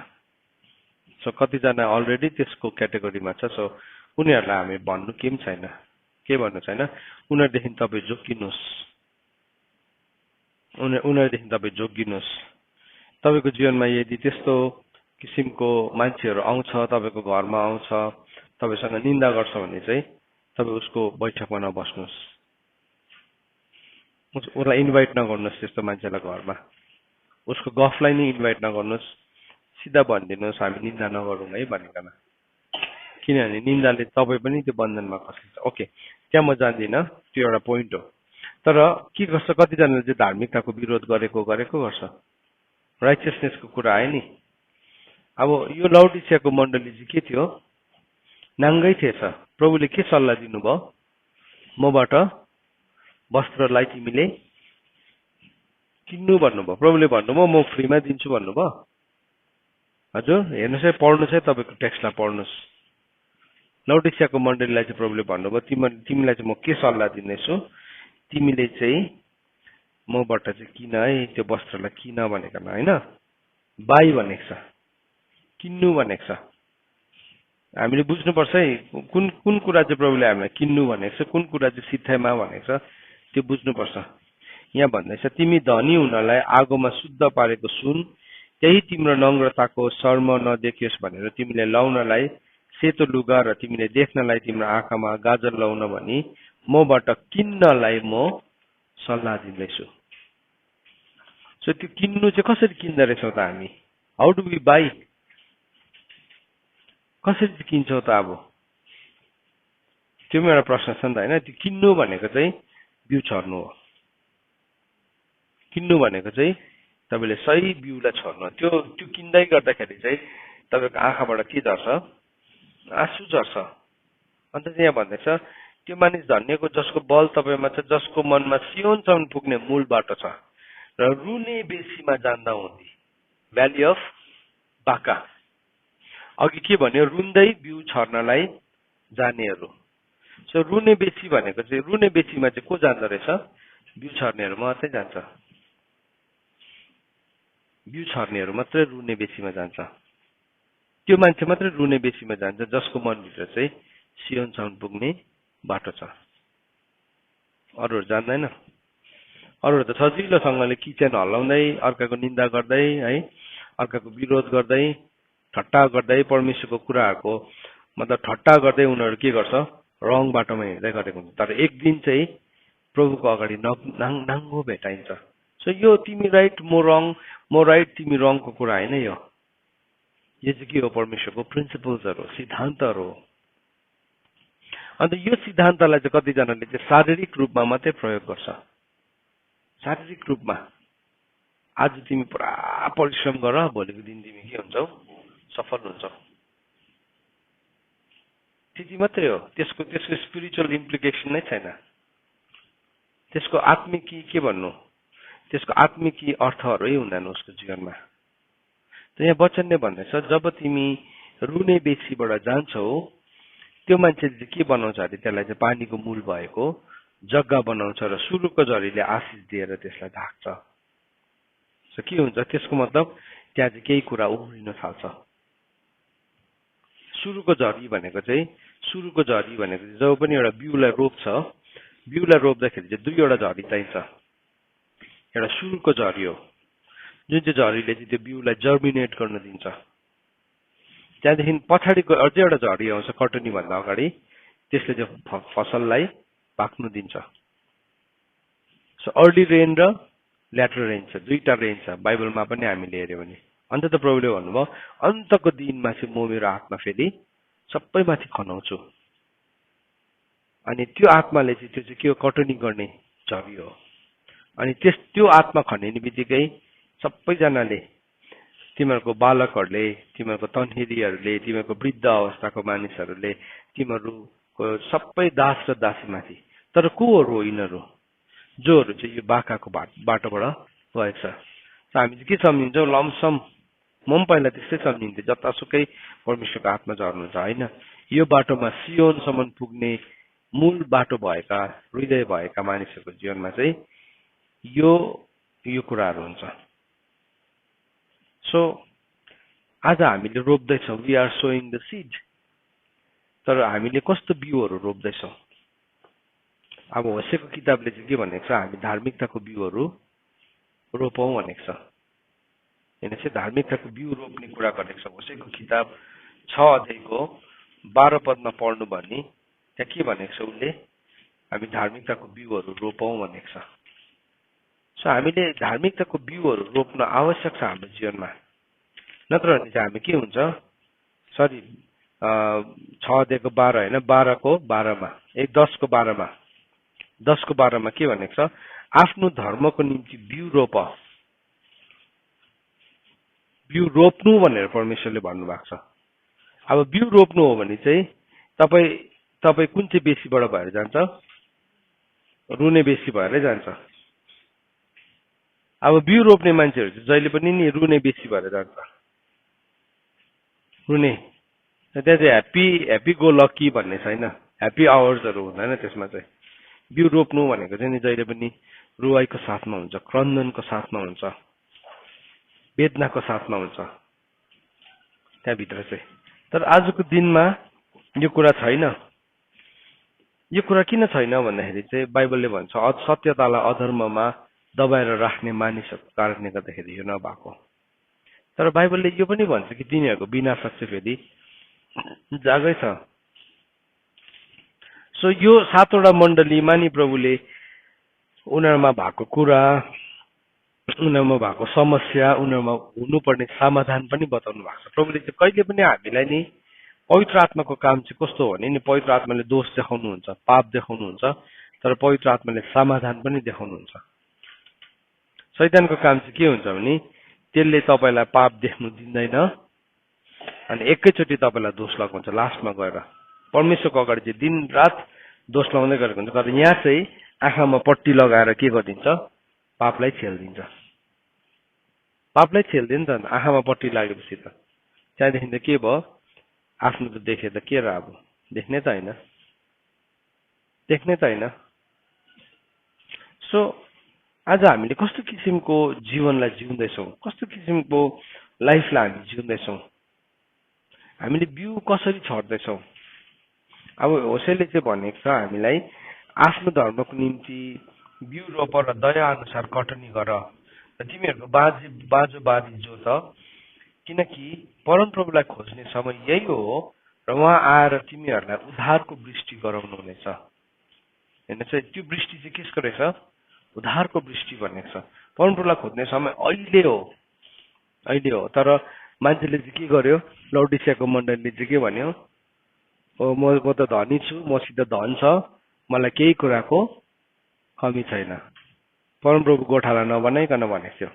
सो कतिजना अलरेडी त्यसको क्याटेगोरीमा छ। सो उनीहरूलाई हामी भन्नु केही पनि छैन, के भन्नु छैन, उनीहरूदेखि तपाईँ जोगिनुहोस्, उनीहरूदेखि तपाईँ जोगिनुहोस्। तपाईँको जीवनमा यदि त्यस्तो किसिमको मान्छेहरू आउँछ, तपाईँको घरमा आउँछ, तपाईँसँग निन्दा गर्छ भने चाहिँ तपाईँ उसको बैठकमा नबस्नुहोस्, उसलाई इन्भाइट नगर्नुहोस् त्यस्तो मान्छेलाई घरमा, उसको गफलाई नै इन्भाइट नगर्नुहोस्, सिधा भनिदिनुहोस् हामी निन्दा नगरौँ है भनिकन। किनभने निन्दाले तपाईँ पनि त्यो बन्धनमा खसिन्छ। ओके, त्यहाँ म जान्दिनँ, त्यो एउटा पोइन्ट हो। तर के गर्छ, कतिजनाले चाहिँ धार्मिकताको विरोध गरेको गर्छ, राइचियसनेसको कुरा आयो नि। अब यो लाउडिसियाको मण्डली चाहिँ के थियो, नाङ्गै थिएछ। प्रभुले के सल्लाह दिनुभयो, मबाट वस्त्रलाई तिमीले किन्नु भन्नुभयो। प्रभुले भन्नुभयो म फ्रीमा दिन्छु भन्नुभयो। हजुर हेर्नुहोस् है, पढ्नुहोस् है, तपाईँको टेक्स्टलाई पढ्नुहोस्। लाउडिसियाको मण्डलीलाई चाहिँ प्रभुले भन्नुभयो तिमीलाई चाहिँ म के सल्लाह दिनेछु, तिमीले चाहिँ मबाट चाहिँ किन है, त्यो वस्त्रलाई किन भनेको होइन, बाई भनेको छ, किन्नु भनेको छ। हामीले बुझ्नुपर्छ है, कुन कुन कुरा चाहिँ प्रभुले हामीलाई किन्नु भनेको छ, कुन कुरा चाहिँ सित्थैमा भनेको छ, त्यो बुझ्नुपर्छ। यहाँ भन्दैछ तिमी धनी हुनलाई आगोमा शुद्ध पारेको सुन, त्यही तिम्रो नम्रताको शर्म नदेखियोस् भनेर तिमीले लाउनलाई सेतो लुगा र तिमीले देख्नलाई तिम्रो आँखामा गाजर लाउन भनी मबाट किन्नलाई म सल्लाह दिँदैछु। सो त्यो किन्नु चाहिँ कसरी किन्दो रहेछौँ त हामी, हाउ डु वी बाई, कसरी चाहिँ किन्छौँ त? अब त्यो पनि एउटा प्रश्न छ नि त होइन। त्यो किन्नु भनेको चाहिँ बिउ छर्नु हो, किन्नु भनेको चाहिँ तपाईँले सही बिउलाई छर्नु। त्यो त्यो किन्दै गर्दाखेरि चाहिँ तपाईँको आँखाबाट के झर्छ, आँसु झर्छ। अन्त चाहिँ यहाँ भन्दैछ त्यो मानिस धन्यको जसको बल तपाईँमा छ, जसको मनमा सियोनसम्म पुग्ने मूल बाटो छ र रुने बेसीमा जान्दा हुँदी, भ्याली अफ बाका। अघि के भन्यो, रुन्दै बिउ छर्नलाई जानेहरू। सो रुने बेसी भनेको चाहिँ, रुने बेसीमा चाहिँ को जान्दो रहेछ, बिउ छर्नेहरू मात्रै जान्छ, बिउ छर्नेहरू मात्रै रुने बेसीमा जान्छ। त्यो मान्छे मात्रै रुने बेसीमा जान्छ जसको मनभित्र चाहिँ सियोनसम्म पुग्ने बाटो छ, अरूहरू जान्दैन। अरूहरू त सजिलोसँगले किचन हल्लाउँदै, अर्काको निन्दा गर्दै है, अर्काको विरोध गर्दै, ठट्टा गर्दै, परमेश्वरको कुराहरूको मतलब ठट्टा गर्दै उनीहरू के गर्छ, रङ बाटोमा हिँड्दै गरेको हुन्छ। तर एक दिन चाहिँ प्रभुको अगाडि नाङ्गो भेटाइन्छ। सो यो तिमी राइट म रङ, म राइट तिमी रङको कुरा होइन। यो चाहिँ के हो, परमेश्वरको प्रिन्सिपल्सहरू, सिद्धान्तहरू हो। अन्त यो सिद्धान्तलाई चाहिँ कतिजनाले चाहिँ शारीरिक रूपमा मात्रै प्रयोग गर्छ। शारीरिक रूपमा आज तिमी पुरा परिश्रम गर, भोलिको दिन तिमी के हुन्छौ, सफल हुन्छौ, त्यति मात्रै हो। त्यसको स्पिरिचुअल इम्प्लिकेसन नै छैन। त्यसको आत्मिक के भन्नु, त्यसको आत्मिक अर्थहरू हुँदैन उसको जीवनमा। त यहाँ वचनले भन्दैछ जब तिमी रुने बेसीबाट जान्छौ, त्यो मान्छेले चाहिँ के बनाउँछ अरे, त्यसलाई चाहिँ पानीको मूल भएको जग्गा बनाउँछ र सुरुको झरीले आशिष दिएर त्यसलाई ढाक्छ। सो के हुन्छ, त्यसको मतलब त्यहाँ चाहिँ केही कुरा उम्रिन थाल्छ। सुरुको झरी भनेको चाहिँ, सुरुको झरी भनेको चाहिँ जब पनि एउटा बिउलाई रोप्छ, बिउलाई रोप्दाखेरि चाहिँ दुईवटा झरी चाहिन्छ। एउटा सुरुको झरी हो जुन चाहिँ झरीले चाहिँ त्यो बिउलाई जर्मिनेट गर्न दिन्छ। त्यहाँदेखि पछाडिको अझै एउटा झरी आउँछ कटनी भन्दा अगाडि, त्यसले चाहिँ फसललाई पाक्नु दिन्छ। सो अर्ली रेन र ल्याटर रेन छ, दुईटा रेन छ बाइबलमा पनि हामीले हेऱ्यौँ भने। अन्त त प्रभुले भन्नुभयो अन्तको दिनमा चाहिँ म मेरो आत्मा फेरि सबैमाथि खनाउँछु। अनि त्यो आत्माले चाहिँ त्यो चाहिँ के हो, कटनी गर्ने झरी हो। अनि त्यो आत्मा खनिने बित्तिकै सबैजनाले, तिमीहरूको बालकहरूले, तिमीहरूको तन्हेरीहरूले, तिमीहरूको वृद्ध अवस्थाको मानिसहरूले, तिमीहरूको सबै दास र दासीमाथि। तर कोहरू हो यिनीहरू, जोहरू चाहिँ यो बाकाको बाटोबाट गएको छ। हामी चाहिँ के सम्झिन्छौँ, लमसम, म पनि पहिला त्यस्तै सम्झिन्थेँ, जतासुकै परमेश्वरको आत्मा झर्नुहुन्छ होइन। यो बाटोमा सियोनसम्म पुग्ने मूल बाटो भएका, हृदय भएका मानिसहरूको जीवनमा चाहिँ यो कुराहरू हुन्छ। सो आज हामीले रोप्दैछौँ, we are sowing the seed, तर हामीले कस्तो बिउहरू रोप्दैछौँ? अब होसेको किताबले चाहिँ के भनेको छ? हामी धार्मिकताको बिउहरू रोपौँ भनेको छ। होइन चाहिँ धार्मिकताको बिउ रोप्ने कुरा गरेको छ। होसेको किताब 6 अध्यायको 12 पदमा पढ्नु भने त्यहाँ के भनेको छ? उसले हामी धार्मिकताको बिउहरू रोपौँ भनेको छ। सो हामीले धार्मिकताको बिउहरू रोप्न आवश्यक छ हाम्रो जीवनमा, नत्र भने चाहिँ हामी के हुन्छ? सरी 6 अध्यायको 12 होइन, 12को 12मा 10को 12मा 10को 12मा के भनेको छ? आफ्नो धर्मको निम्ति बिउ रोप, बिउ रोप्नु भनेर परमेश्वरले भन्नुभएको छ। अब बिउ रोप्नु हो भने चाहिँ तपाईँ कुन चाहिँ बेसीबाट भएर जान्छ? रुने बेसी भएरै जान्छ। अब बिउ रोप्ने मान्छेहरू चाहिँ जहिले पनि नि रुने बेसी भएर जान्छ। रुने त्यहाँ चाहिँ ह्याप्पी गो लकी भन्ने छैन, ह्याप्पी आवर्सहरू हुँदैन त्यसमा चाहिँ। बिउ रोप्नु भनेको चाहिँ नि जहिले पनि रुवाईको साथमा हुन्छ, क्रन्दनको साथमा हुन्छ, वेदनाको साथमा हुन्छ त्यहाँभित्र चाहिँ। तर आजको दिनमा यो कुरा छैन। यो कुरा किन छैन भन्दाखेरि चाहिँ बाइबलले भन्छ सत्यतालाई अधर्ममा दबाएर राख्ने मानिसहरूको कारणले गर्दाखेरि यो नभएको। तर बाइबलले यो पनि भन्छ कि तिनीहरूको विनाशक चाहिँ फेरि जागै छ। सो यो 7वटा मण्डलीमा नि प्रभुले उनीहरूमा भएको कुरा, उनीहरूमा भएको समस्या, उनीहरूमा हुनुपर्ने समाधान पनि बताउनु भएको छ। प्रभुले चाहिँ कहिले पनि हामीलाई नि पवित्र आत्माको काम चाहिँ कस्तो हो भने नि पवित्र आत्माले दोष देखाउनुहुन्छ, पाप देखाउनुहुन्छ, तर पवित्र आत्माले समाधान पनि देखाउनुहुन्छ। शैतानको काम चाहिँ के हुन्छ भने त्यसले तपाईँलाई पाप देख्नु दिँदैन अनि एकैचोटि तपाईँलाई दोष लगाउँछ। लास्टमा गएर परमेश्वरको अगाडि चाहिँ दिन रात दोष लगाउँदै गरेको हुन्छ। तर यहाँ चाहिँ आँखामा पट्टी लगाएर के गरिदिन्छ? पापलाई छेल्दिन्छ। पापलाई छेल्दिन्छ नि त। आँखामा पट्टी लागेपछि त त्यहाँदेखि त के भयो? आफ्नो त देखे त के र, अब देख्ने त होइन, देख्ने त होइन। सो आज हामीले कस्तो किसिमको जीवनलाई जिउँदैछौँ? कस्तो किसिमको लाइफलाई हामी जिउँदैछौँ? हामीले बिउ कसरी छर्दैछौँ? अब होसेले चाहिँ भनेको छ हामीलाई आफ्नो धर्मको निम्ति बिउ रोप र दया अनुसार कटनी गर र तिमीहरूको बाजो बारी जो त, किनकि परमप्रभुलाई खोज्ने समय यही हो र उहाँ आएर तिमीहरूलाई उद्धारको वृष्टि गराउनु हुनेछ। होइन चाहिँ त्यो वृष्टि चाहिँ केसको रहेछ? उद्धारको वृष्टि भनेको छ। परमप्रभुलाई खोज्ने समय अहिले हो, अहिले हो। तर मान्छेले चाहिँ के गर्यो? लौडिसियाको मण्डलीले चाहिँ के भन्यो? म त धनी छु, मसित धन छ, मलाई केही कुराको कमी छैन। परमप्रभु गोठाला नबनाइकन भनेको थियो।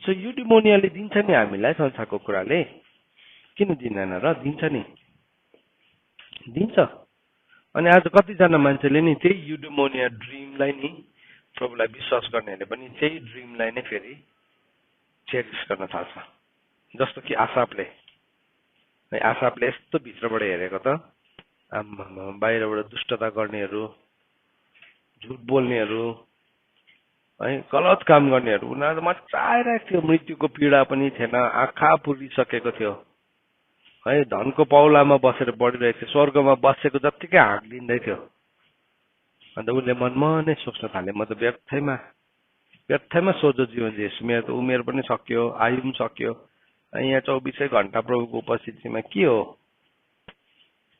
सो युडिमोनियाले दिन्छ नि हामीलाई संसारको कुराले, किन दिँदैन र? दिन्छ नि, दिन्छ। अनि आज कतिजना मान्छेले नि त्यही युडिमोनिया ड्रिमलाई नि प्रभुलाई विश्वास गर्नेहरूले पनि त्यही ड्रिमलाई नै फेरि चेरिस गर्न थाल्छ। जस्तो कि आसापले यस्तो भित्रबाट हेरेको त आम्मा, बाहिरबाट दुष्टता गर्नेहरू, झुट बोल्नेहरू, है गलत काम गर्नेहरू, उनीहरू मजा आइरहेको थियो। मृत्युको पीडा पनि थिएन, आँखा पुरिसकेको थियो, है धनको पौलामा बसेर बढिरहेको थियो, स्वर्गमा बसेको जत्तिकै हाँक दिँदै थियो। अन्त उसले मनमा नै सोच्न थाले, म त व्यर्थैमा सोझो जीवन जिएछु, मेरो त उमेर पनि सक्यो, आयु पनि सक्यो, यहाँ 24 घण्टा प्रभुको उपस्थितिमा के हो,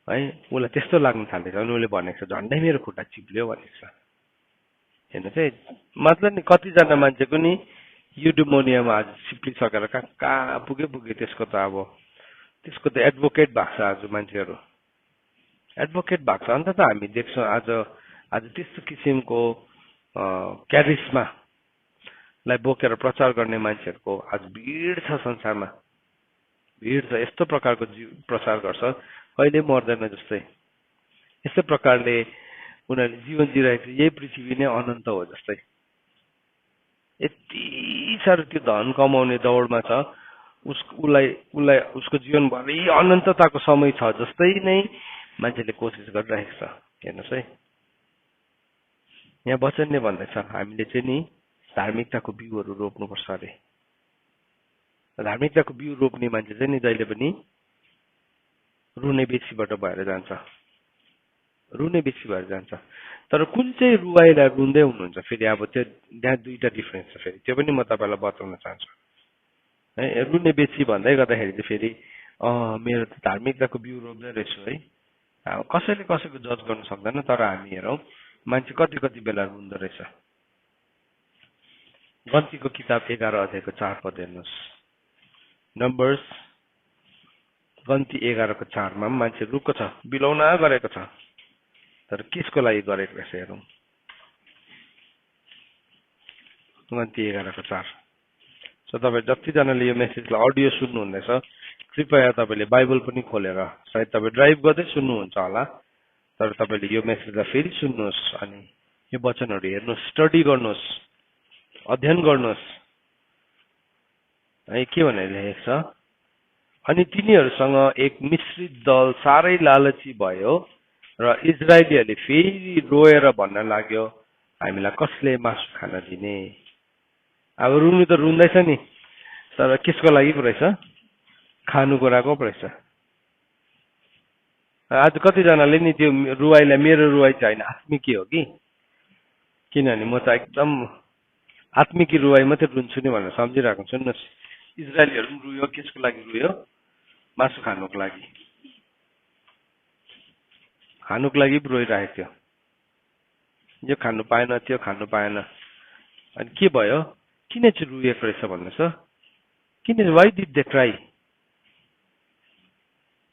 है उसलाई त्यस्तो लाग्न थालेको। अनि उसले भनेको छ झन्डै मेरो खुट्टा चिप्ल्यो भनेको छ। हेर्नु चाहिँ मतलब नि कतिजना मान्छेको नि युडिमोनियामा आज चिप्लिसकेर कहाँ कहाँ पुगे त्यसको त अब त्यसको त एडभोकेट भएको छ आज मान्छेहरू, एडभोकेट भएको छ। अन्त त हामी देख्छौँ आज त्यस्तो किसिमको क्यारिस्मालाई बोकेर प्रचार गर्ने मान्छेहरूको आज भिड छ संसारमा, भिड छ। यस्तो प्रकारको प्रचार गर्छ कहिले मर्दैन जस्तै, यस्तो प्रकारले उनीहरूले जीवन जिरहेको यही पृथ्वी नै अनन्त हो जस्तै। यति साह्रो त्यो धन कमाउने दौडमा छ, उसलाई उसको जीवनभरि अनन्तताको समय छ जस्तै नै मान्छेले कोसिस गरिरहेको छ। हेर्नुहोस् है, यहाँ वचनले भन्दैछ हामीले चाहिँ नि धार्मिकताको बिउहरू रोप्नुपर्छ अरे। धार्मिकताको बिउ रोप्ने मान्छे चाहिँ नि जहिले पनि रुने बेसीबाट भएर जान्छ, रुने बेसी भएर जान्छ। तर कुन चाहिँ रुवाईलाई रुँदै हुनुहुन्छ फेरि अब त्यो त्यहाँ दुईटा डिफरेन्स छ फेरि, त्यो पनि म तपाईँलाई बताउन चाहन्छु है। रुने बेसी भन्दै गर्दाखेरि चाहिँ फेरि मेरो त धार्मिकताको बिउ रोप्दै रहेछु है। कसैले कसैको जज गर्न सक्दैन, तर हामी हेरौँ मान्छे कति कति बेला रुँदो रहेछ। गन्तीको किताब 11 अध्यायको 4 पद हेर्नुहोस्। नम्बर्स गन्ती 11 को 4 मा मान्छे रुखको छ, बिलौना गरेको छ, तर किसको लागि गरेको रहेछ हेरौँ। गन्ती 11 को 4। सो तपाईँ जतिजनाले यो मेसेजलाई अडियो सुन्नुहुँदैछ कृपया तपाईँले बाइबल पनि खोलेर, सायद तपाईँ ड्राइभ गर्दै सुन्नुहुन्छ होला, तर तपाईँले यो मेसेजलाई फेरि सुन्नुहोस् अनि यो वचनहरू हेर्नुहोस्, स्टडी गर्नुहोस्, अध्ययन गर्नुहोस् है। के भनेर लेखेको छ, अनि तिनीहरूसँग एक मिश्रित दल साह्रै लालची भयो र इजरायलीहरूले फेरि रोएर भन्न लाग्यो, हामीलाई कसले मासु खान दिने। अब रुनु त रुँदैछ नि, तर किसको लागि पो रहेछ, खानुको लागि पो रहेछ। आज कतिजनाले नि त्यो रुवाईलाई मेरो रुवाई चाहिँ होइन आत्मिकी हो कि, किनभने म त एकदम आत्मिकी रुवाई मात्रै रुन्छु नि भनेर सम्झिरहेको। सुन्नुहोस्, इजरायलीहरू पनि रुयो, किसको लागि रुयो, मासु खानुको लागि, खानुको लागि पो रोइरहेको थियो। यो खानु पाएन, त्यो खानु पाएन, अनि के भयो, किन चाहिँ रुएको रहेछ भन्नुहोस् त, किन, वाइ डिड दे क्राई?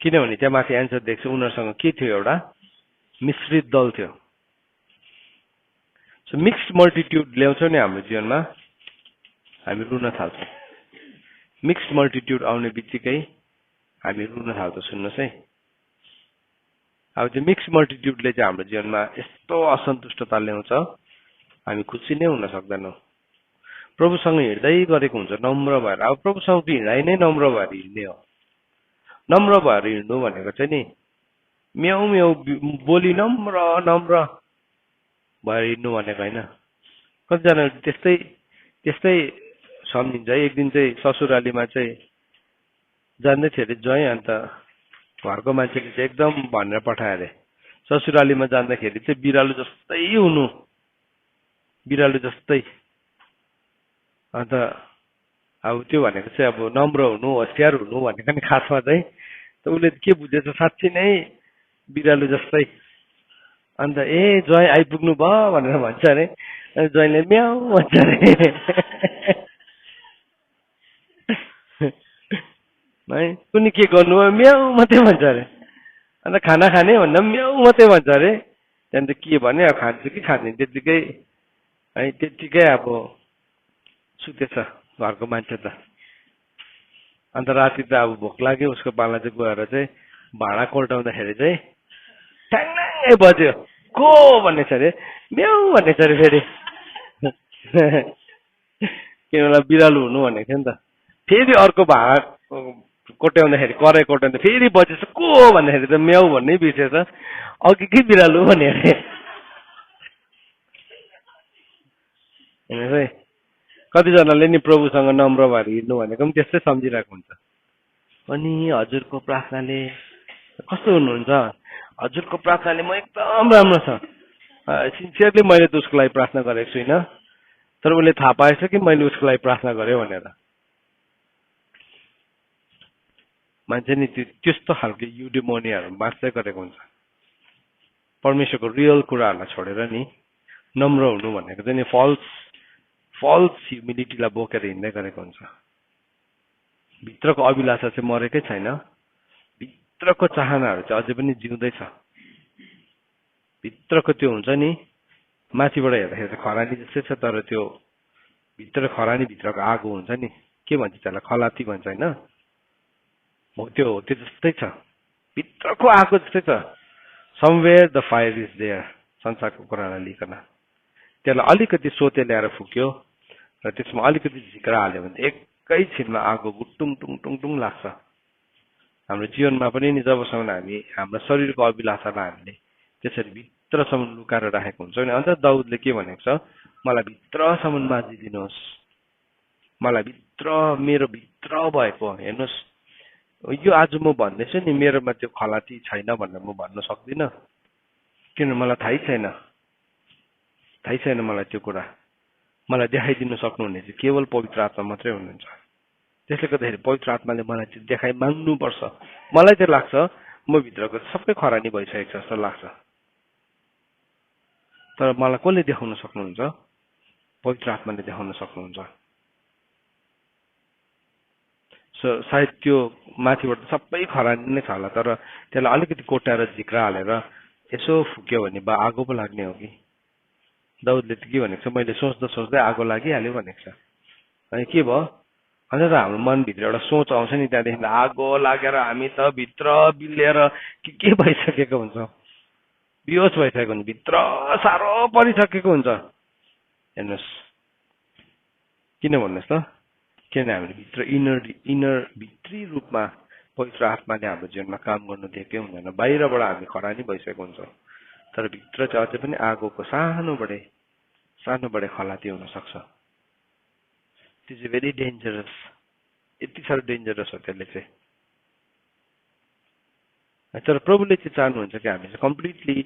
किनभने त्यहाँ माथि एन्सर देख्छु, उनीहरूसँग के थियो, एउटा मिश्रित दल थियो। सो मिक्स्ड मल्टिट्युड ल्याउँछौँ नि हाम्रो जीवनमा, हामी रुन थाल्छौँ। मिक्स्ड मल्टिट्युड आउने बित्तिकै हामी रुन थाल्छौँ। सुन्नुहोस् है, अब त्यो मिक्स्ड मल्टिट्युडले चाहिँ हाम्रो जीवनमा यस्तो असन्तुष्टता ल्याउँछ, हामी खुसी नै हुन सक्दैनौँ। प्रभुसँग हिँड्दै गरेको हुन्छ नम्र भएर। अब प्रभुसँग हिँडाइ नै नम्र भएर हिँड्ने हो। नम्र भएर हिँड्नु भनेको चाहिँ नि म्याउ म्याउ बोली नम्र नम्र भएर हिँड्नु भनेको होइन। कतिजना त्यस्तै त्यस्तै सम्झिन्छ है। एक दिन चाहिँ ससुरालीमा चाहिँ जान्दै थियो अरे ज्वाइँ, अन्त घरको मान्छेले चाहिँ एकदम भनेर पठायो अरे, ससुरालीमा जाँदाखेरि चाहिँ बिरालो जस्तै हुनु, बिरालो जस्तै। अन्त अब त्यो भनेको चाहिँ अब नम्र हुनु, होसियार हुनु भनेको नि खासमा चाहिँ, त उसले के बुझेछ, साँच्ची नै बिरालो जस्तै। अन्त ज्वाइँ आइपुग्नु भयो भनेर भन्छ अरे, अनि ज्वाइँले म्याउ भन्छ अरे है, कुनै के गर्नु म्याउ मात्रै भन्छ अरे। अन्त खाना खाने भन्दा म्याउ मात्रै भन्छ अरे। त्यहाँदेखि के भने, अब खान्छु कि खाँदैन, त्यत्तिकै है, त्यत्तिकै अब सुतेछ घरको मान्छे त। अन्त राति त अब भोक लाग्यो, उसको पाला चाहिँ गएर चाहिँ भाँडा कोल्टाउँदाखेरि चाहिँ ठ्याङ्गै बज्यो, को भन्ने छ अरे, म्याउ भन्ने छ अरे फेरि किन बेला बिरालो हुनु भनेको थियो नि त। फेरि अर्को भाँडा कोट्याउँदाखेरि, कराई कोट्याउँदा फेरि बजेछ, को भन्दाखेरि त म्याउ भन्नै बिर्सेछ, अघि के बिरालो भने अरे। है कतिजनाले नि प्रभुसँग नम्र भएर हिँड्नु भनेको पनि त्यस्तै सम्झिरहेको हुन्छ। अनि हजुरको प्रार्थनाले कस्तो हुनुहुन्छ, हजुरको प्रार्थनाले म एकदम राम्रो छ। सिन्सियरली मैले त उसको लागि प्रार्थना गरेको छुइनँ, तर उसले थाहा पाएछ कि मैले उसको लागि प्रार्थना गरेँ भनेर। मान्छे नि त्यस्तो खालको युडेमोनियाहरू बाँच्दै गरेको हुन्छ। परमेश्वरको रियल कुराहरूलाई छोडेर नि नम्र हुनु भनेको चाहिँ नि फल्स ह्युमिलिटीलाई बोकेर हिँड्दै गरेको हुन्छ। भित्रको अभिलाषा चाहिँ मरेकै छैन, भित्रको चाहनाहरू चाहिँ अझै पनि जिउँदैछ। भित्रको त्यो हुन्छ नि, माथिबाट हेर्दाखेरि त खरानी जस्तै छ, तर त्यो भित्र खरानी भित्रको आगो हुन्छ नि, के भन्छ त्यसलाई, खलाती भन्छ होइन, हो त्यो जस्तै छ, भित्रको आगो जस्तै छ। Somewhere the fire is there, संसारको कुरालाई लिकन त्यसलाई अलिकति सोते ल्याएर फुक्यो र त्यसमा अलिकति झिक्रा हाल्यो भने एकैछिनमा आगो गुटुङ टुङ टुङ टुङ लाग्छ। हाम्रो जीवनमा पनि नि जबसम्म हामी हाम्रो शरीरको अभिलाषालाई हामीले त्यसरी भित्रसम्म लुकाएर राखेको हुन्छौँ नि। अन्त दाउदले के भनेको छ, मलाई भित्रसम्म बाँचिदिनुहोस्, मलाई मेरो भित्र भएको हेर्नुहोस् यो आज म भन्दैछु नि मेरोमा त्यो खलाती छैन भनेर म भन्न सक्दिनँ किनभने मलाई थाहै छैन मलाई त्यो कुरा मलाई देखाइदिन सक्नुहुने चाहिँ केवल पवित्र आत्मा मात्रै हुनुहुन्छ त्यसले गर्दाखेरि पवित्र आत्माले मलाई चाहिँ देखाइ माग्नुपर्छ मलाई चाहिँ लाग्छ म भित्रको सबै खरानी भइसकेको छ जस्तो लाग्छ तर मलाई कसले देखाउन सक्नुहुन्छ पवित्र आत्माले देखाउन सक्नुहुन्छ सायद त्यो माथिबाट सबै खरानी नै छ होला तर त्यसलाई अलिकति कोट्याएर झिक्रा हालेर यसो फुक्यो भने बा आगो पो लाग्ने हो कि दाउदले के भनेको छ मैले सोच्दा सोच्दै आगो लागिहाल्यो भनेको छ अनि के भयो अन्त त हाम्रो मनभित्र एउटा सोच आउँछ नि त्यहाँदेखि आगो लागेर हामी त भित्र बिलेर के भइसकेको हुन्छ बेहोस भइसकेको हुन्छ भित्र साह्रो परिसकेको हुन्छ हेर्नुहोस् किन भन्नुहोस् त किन हामीले भित्र इनर भित्री रूपमा पवित्र आत्माले हाम्रो जीवनमा काम गर्नु दिएकै हुँदैन बाहिरबाट हामी खरानी भइसकेको हुन्छ तर भित्र चाहिँ अझै पनि आगोको सानोबडे खलाती हुन सक्छ इट इज भेरी डेन्जरस यति साह्रो डेन्जरस हो त्यसले चाहिँ तर प्रभुले चाहिँ चाहनुहुन्छ कि हामी चाहिँ कम्प्लिटली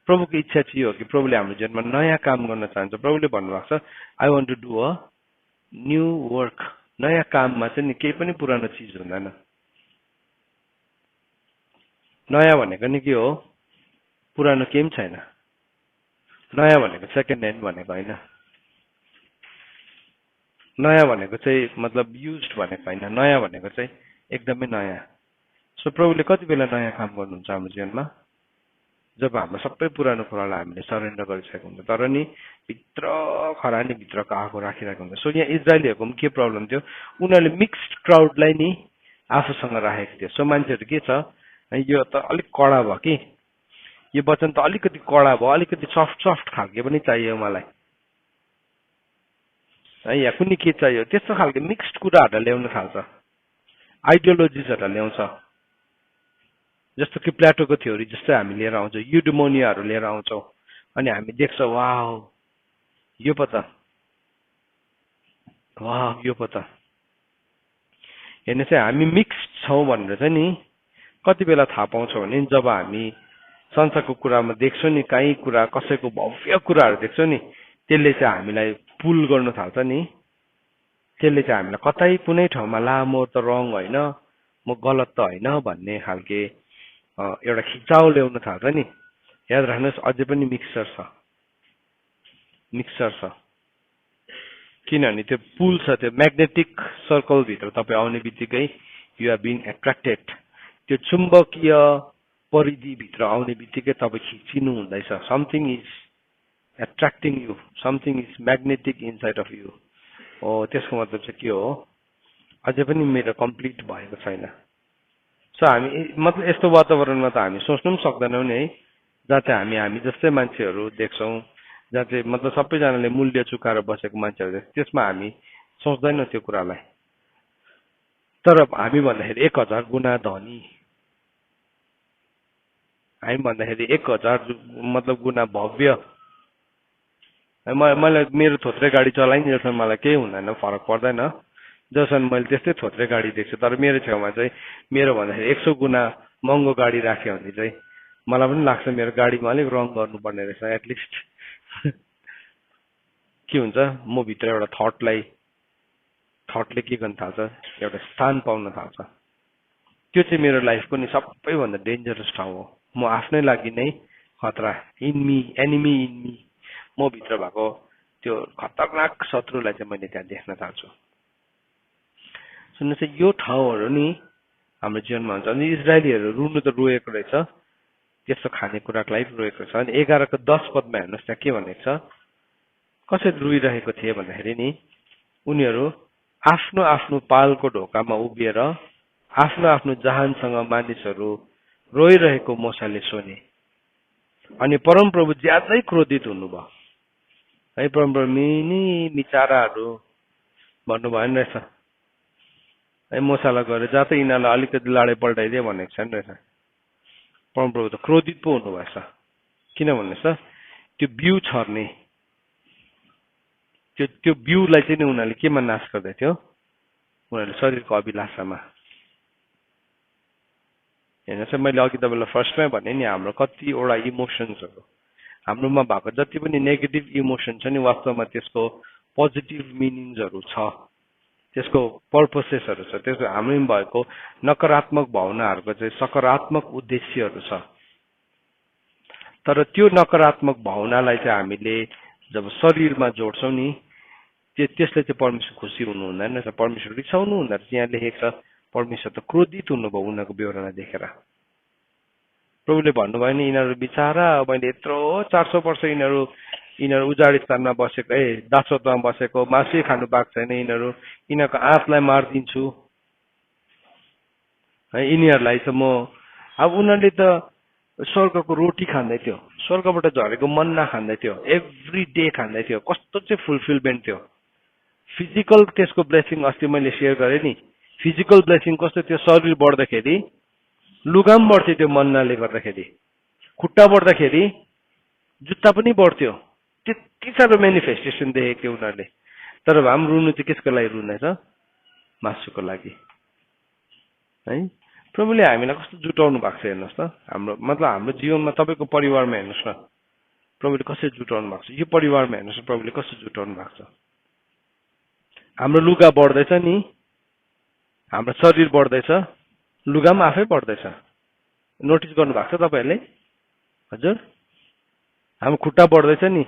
प्रभुको इच्छा चाहिँ हो कि प्रभुले हाम्रो जीवनमा नयाँ काम गर्न चाहन्छ प्रभुले भन्नुभएको छ I want to do a new work नयाँ काममा चाहिँ नि केही पनि पुरानो चिज हुँदैन नयाँ भनेको नि के हो पुरानो केही पनि छैन नयाँ भनेको सेकेन्ड ह्यान्ड भनेको होइन नयाँ भनेको चाहिँ मतलब युज्ड भनेको होइन नयाँ भनेको चाहिँ एकदमै नयाँ सो प्रभुले कति बेला नयाँ काम गर्नुहुन्छ हाम्रो जीवनमा जब हाम्रो सबै पुरानो कुरालाई हामीले सरेन्डर गरिसकेको हुन्छ तर नि भित्र खरानी भित्रको आगो राखिरहेको हुन्छ सो यहाँ इजरायलीहरूको पनि के प्रब्लम थियो उनीहरूले मिक्स्ड क्राउडलाई नि आफूसँग राखेको थियो सो मान्छेहरू के छ यो त अलिक कडा भयो कि यो वचन त अलिकति कडा भयो अलिकति सफ्ट खालके पनि चाहियो मलाई है या कुनै के चाहियो त्यस्तो खालको मिक्स्ड कुराहरू ल्याउन थाल्छ आइडियोलोजिजहरू ल्याउँछ जस्तो कि प्लाटोको थ्योरी जस्तै हामी लिएर आउँछौँ युडोमोनियाहरू लिएर आउँछौँ अनि हामी देख्छौँ वाह यो पो त हेर्नु चाहिँ हामी मिक्स्ड छौँ भनेर चाहिँ नि कति बेला थाहा पाउँछौँ भने जब हामी संसारको कुरामा देख्छौँ नि काहीँ कुरा कसैको भव्य कुराहरू देख्छौँ नि त्यसले चाहिँ हामीलाई पुल गर्नु थाल्छ नि त्यसले चाहिँ हामीलाई कतै कुनै ठाउँमा ला म त रङ होइन म गलत त होइन भन्ने खालके एउटा खिचाउ ल्याउन थाल्छ नि याद राख्नुहोस् अझै पनि मिक्सचर छ किनभने त्यो पुल छ त्यो म्याग्नेटिक सर्कलभित्र तपाईँ आउने बित्तिकै यु आर बिन एट्र्याक्टेड त्यो चुम्बकीय परिधिभित्र आउने बित्तिकै तपाईँ खिचिनु हुँदैछ something is attracting you something is magnetic inside of you हो त्यसको मतलब चाहिँ के हो अझै पनि मेरो कम्प्लिट भएको छैन सो हामी मतलब यस्तो वातावरणमा त हामी सोच्नु पनि सक्दैनौँ नि है जहाँ चाहिँ हामी जस्तै मान्छेहरू देख्छौँ जहाँ चाहिँ मतलब सबैजनाले मूल्य चुकाएर बसेको मान्छेहरू त्यसमा हामी सोच्दैनौँ त्यो कुरालाई तर हामी भन्दाखेरि 1000 गुणा धनी हामी भन्दाखेरि 1000 मतलब गुणा भव्य मलाई मेरो थोत्रे गाडी चलाइन्छ जसमा मलाई केही हुँदैन फरक पर्दैन जसमा मैले त्यस्तै थोत्रे गाडी देख्छु तर मेरो छेउमा चाहिँ मेरो भन्दाखेरि 100 गुणा महँगो गाडी राख्यो भने चाहिँ मलाई पनि लाग्छ मेरो गाडीमा अलिक रङ गर्नुपर्ने रहेछ एटलिस्ट के हुन्छ म भित्र एउटा थटले के गर्न थाल्छ एउटा स्थान पाउन थाल्छ त्यो चाहिँ मेरो लाइफको नि सबैभन्दा डेन्जरस ठाउँ हो म आफ्नै लागि नै खतरा एनिमी इन मी म भित्र भएको त्यो खतरनाक शत्रुलाई चाहिँ मैले त्यहाँ देख्न थाल्छु सुन्नुहोस् यो ठाउँहरू नि हाम्रो जीवनमा हुन्छ अनि इजरायलीहरू रुनु त रोएको रहेछ त्यस्तो खानेकुराको लागि रोएको छ अनि 11 को 10 पदमा हेर्नुहोस् त्यहाँ के भनेको छ कसरी रोइरहेको थिए भन्दाखेरि नि उनीहरू आफ्नो आफ्नो पालको ढोकामा उभिएर आफ्नो आफ्नो जहानसँग मानिसहरू रोइरहेको मोसाले सुने अनि परमप्रभु ज्यादै क्रोधित हुनुभयो है परमप्रभु मिचाराहरू भन्नुभयो नि रहेछ है मोसालाई गएर जहाँ त यिनीहरूलाई अलिकति लाडे पल्टाइदियो भनेको छ नि रहेछ परमप्रभु त क्रोधित पो हुनुभएछ किन भन्नुहोस् त त्यो बिउ छर्ने त्यो बिउलाई चाहिँ नि उनीहरूले केमा नाश गर्दै थियो? उनीहरूले शरीरको अभिलाषामा। हेर्नुहोस् मैले अघि तपाईँलाई फर्स्टमै भने नि हाम्रो कतिवटा इमोसन्सहरू हाम्रोमा भएको जति पनि नेगेटिभ इमोसन छ नि वास्तवमा त्यसको पोजिटिभ मिनिङ्सहरू छ, त्यसको पर्पसेसहरू छ, त्यसको हाम्रोमा भएको नकारात्मक भावनाहरूको चाहिँ सकारात्मक उद्देश्यहरू छ। तर त्यो नकारात्मक भावनालाई चाहिँ हामीले जब शरीरमा जोड्छौँ नि त्यसले चाहिँ परमेश्वर खुसी हुनु हुँदैन रहेछ, परमेश्वर रिसाउनु हुँदो रहेछ। यहाँ लेखेको छ परमेश्वर त क्रोधित हुनुभयो उनीहरूको बेहोरालाई देखेर। प्रभुले भन्नुभयो नि यिनीहरू बिचारा मैले यत्रो 400 वर्ष यिनीहरू उजाड स्थानमा बसेको दासत्वमा बसेको मासु खानु पाएको छैन, यिनीहरूको आँतलाई मारिदिन्छु है, यिनीहरूलाई त म अब उनीहरूले त स्वर्गको रोटी खाँदै थियो, स्वर्गबाट झरेको मन्ना खाँदै थियो, एभ्री डे खाँदै थियो। कस्तो चाहिँ फुलफिलमेन्ट थियो फिजिकल त्यसको ब्लेसिङ। अस्ति मैले सेयर गरेँ नि फिजिकल ब्लेसिङ कस्तो थियो, शरीर बढ्दाखेरि लुगा पनि बढ्थ्यो त्यो मन्नाले गर्दाखेरि, खुट्टा बढ्दाखेरि जुत्ता पनि बढ्थ्यो, त्यति साह्रो मेनिफेस्टेसन देखेको थियो उनीहरूले। तर भए पनि रुनु चाहिँ कसको लागि रुँदैछ? मासुको लागि है। प्रभुले हामीलाई कस्तो जुटाउनु भएको छ हेर्नुहोस् त, हाम्रो मतलब हाम्रो जीवनमा तपाईँको परिवारमा हेर्नुहोस् न प्रभुले कसरी जुटाउनु भएको छ, यो परिवारमा हेर्नुहोस् न प्रभुले कसरी जुटाउनु भएको छ। हाम्रो लुगा बढ्दैछ नि, हाम्रो शरीर बढ्दैछ, लुगा पनि आफै बढ्दैछ। नोटिस गर्नु भएको छ तपाईँहरूले? हजुर, हाम्रो खुट्टा बढ्दैछ नि,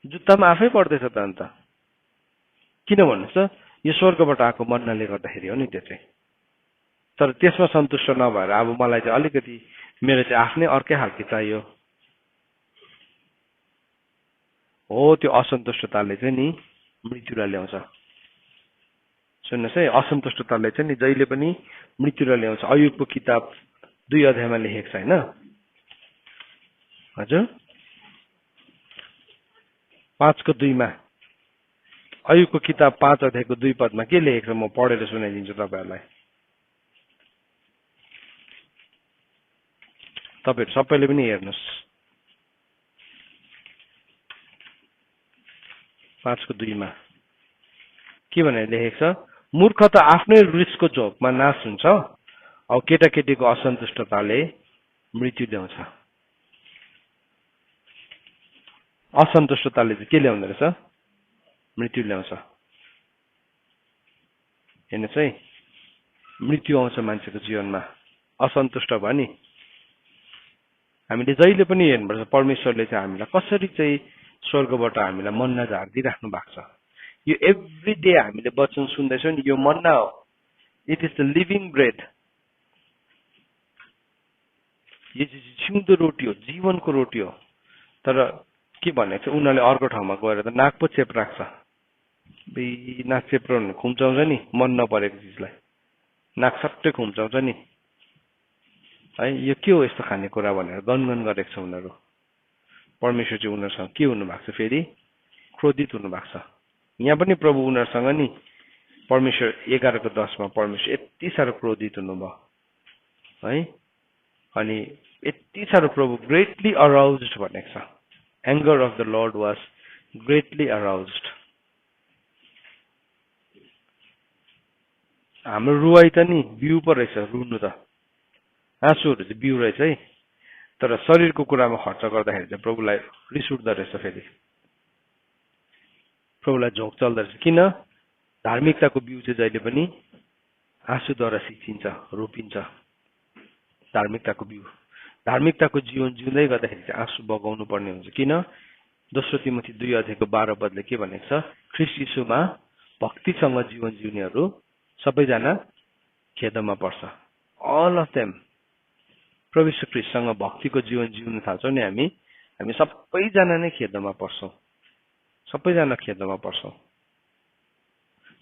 जुत्ता पनि आफै बढ्दैछ त। अन्त किन भन्नुहोस् त, यो स्वर्गबाट आएको मन्नाले गर्दाखेरि हो नि त्यो चाहिँ। तर त्यसमा सन्तुष्ट नभएर अब मलाई चाहिँ अलिकति मेरो चाहिँ आफ्नै अर्कै खालको चाहियो हो, त्यो असन्तुष्टताले चाहिँ नि मृत्युलाई ल्याउँछ। सुन्नुहोस् है, असन्तुष्टताले चाहिँ नि जहिले पनि मृत्युलाई ल्याउँछ। अयुबको किताब 2 अध्यायमा लेखेको छ होइन? हजुर 5:2 अयुबको किताब 5 अध्यायको 2 पदमा के लेखेको छ म पढेर सुनाइदिन्छु तपाईँहरूलाई। तपाईँहरू सबैले पनि हेर्नुहोस्। 5:2 के भनेर लेखेको छ? मूर्ख त आफ्नै रिसको झोकमा नाश हुन्छ, अब केटाकेटीको असन्तुष्टताले मृत्यु ल्याउँछ। असन्तुष्टताले चाहिँ के ल्याउँदो रहेछ? मृत्यु ल्याउँछ। हेर्नुहोस् है, मृत्यु आउँछ मान्छेको जीवनमा असन्तुष्ट भयो नि। हामीले जहिले पनि हेर्नुपर्छ परमेश्वरले चाहिँ हामीलाई कसरी चाहिँ स्वर्गबाट हामीलाई मन्ना झारिदिइराख्नु भएको छ। यो एभ्री डे हामीले वचन सुन्दैछौँ नि, यो मन्ना हो, it is the living bread. यो चाहिँ जिउँदो रोटी हो, जीवनको रोटी हो। तर के भनेको छ, उनीहरूले अर्को ठाउँमा गएर त नाक पो चेप राख्छ। नाक चेप्रो खुम्चाउँछ नि मन नपरेको चिजलाई, नाक सट्टै खुम्चाउँछ नि है। यो के हो यस्तो खानेकुरा भनेर गनगन गरेको छ उनीहरू। परमेश्वर चाहिँ उनीहरूसँग के हुनु भएको छ, फेरि क्रोधित हुनु भएको छ। यहाँ पनि प्रभु उनीहरूसँग नि परमेश्वर 11:10 परमेश्वर यति साह्रो क्रोधित हुनुभयो है। अनि यति साह्रो प्रभु ग्रेटली अराउज्ड भनेको छ। Anger of the lord was greatly aroused. हाम्रो रुवाई त नि बिउ पो रहेछ, रुनु त आँसुहरू चाहिँ बिउ रहेछ है। तर शरीरको कुरामा खर्च गर्दाखेरि चाहिँ प्रभुलाई रिस उठ्दो रहेछ, फेरि प्रभुलाई झोक चल्दो रहेछ। किन? धार्मिकताको बिउ चाहिँ जहिले पनि आँसुद्वारा सिंचिन्छ, रोपिन्छ। धार्मिकताको बिउ, धार्मिकताको जीवन जिउँदै गर्दाखेरि चाहिँ आँसु बगाउनु पर्ने हुन्छ। किन? 2 तिमोथी 2:12 के भनेको छ? ख्रीष्ट यीशुमा भक्तिसँग जीवन जिउनेहरू सबैजना खेदमा पर्छ। All of them. प्रभु यीशु ख्रीष्टसँग भक्तिको जीवन जिउन थाल्छौँ नि हामी सबैजना नै खेदमा पर्छौँ, सबैजना खेदमा पर्छौँ।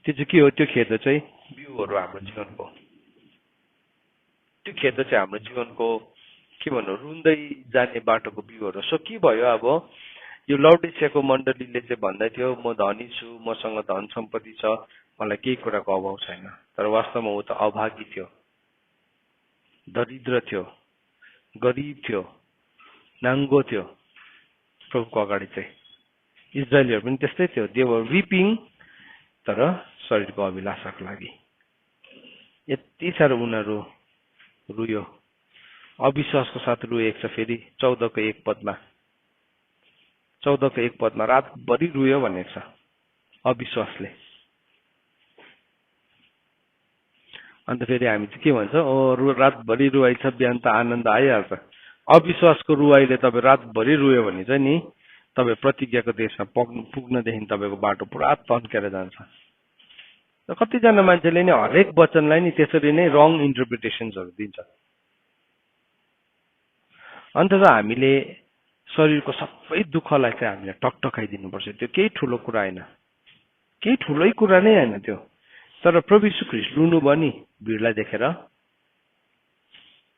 त्यो चाहिँ के हो? त्यो खेद चाहिँ बिउहरू हाम्रो जीवनको, त्यो खेद चाहिँ हाम्रो जीवनको के भन्नु रुन्दै जाने बाटोको बिउहरू। सो के भयो अब यो लौडिसियाको मण्डलीले चाहिँ भन्दै थियो म धनी छु, मसँग धन सम्पत्ति छ, मलाई केही कुराको अभाव छैन। तर वास्तवमा ऊ त अभागी थियो, दरिद्र थियो, गरिब थियो, नाङ्गो थियो प्रभुको अगाडि चाहिँ। इजरायलीहरू पनि त्यस्तै थियो, दे वर विपिङ, तर शरीरको अभिलाषाको लागि। यति साह्रो उनीहरू रुयो, अविश्वासको साथ रुएको छ। फेरि 14:1 14:1 रातभरि रुयो भनेको छ अविश्वासले। अन्त फेरि हामी चाहिँ के भन्छ, रातभरि रुवाई छ, बिहान त आनन्द आइहाल्छ। अविश्वासको रुवाईले तपाईँ रातभरि रुयो भने चाहिँ नि तपाईँ प्रतिज्ञाको देशमा पुग्नदेखि तपाईँको बाटो पुरा तन्केर जान्छ। र कतिजना मान्छेले नि हरेक वचनलाई नि त्यसरी नै रङ इन्टरप्रिटेसन्सहरू दिन्छ। अन्त हामीले शरीरको सबै दुःखलाई चाहिँ हामीले टकटकाइदिनुपर्छ। त्यो केही ठुलो कुरा होइन, केही ठुलै कुरा नै होइन त्यो। तर प्रभु यीशु ख्रीष्ट रुनु भयो नि भिडलाई देखेर,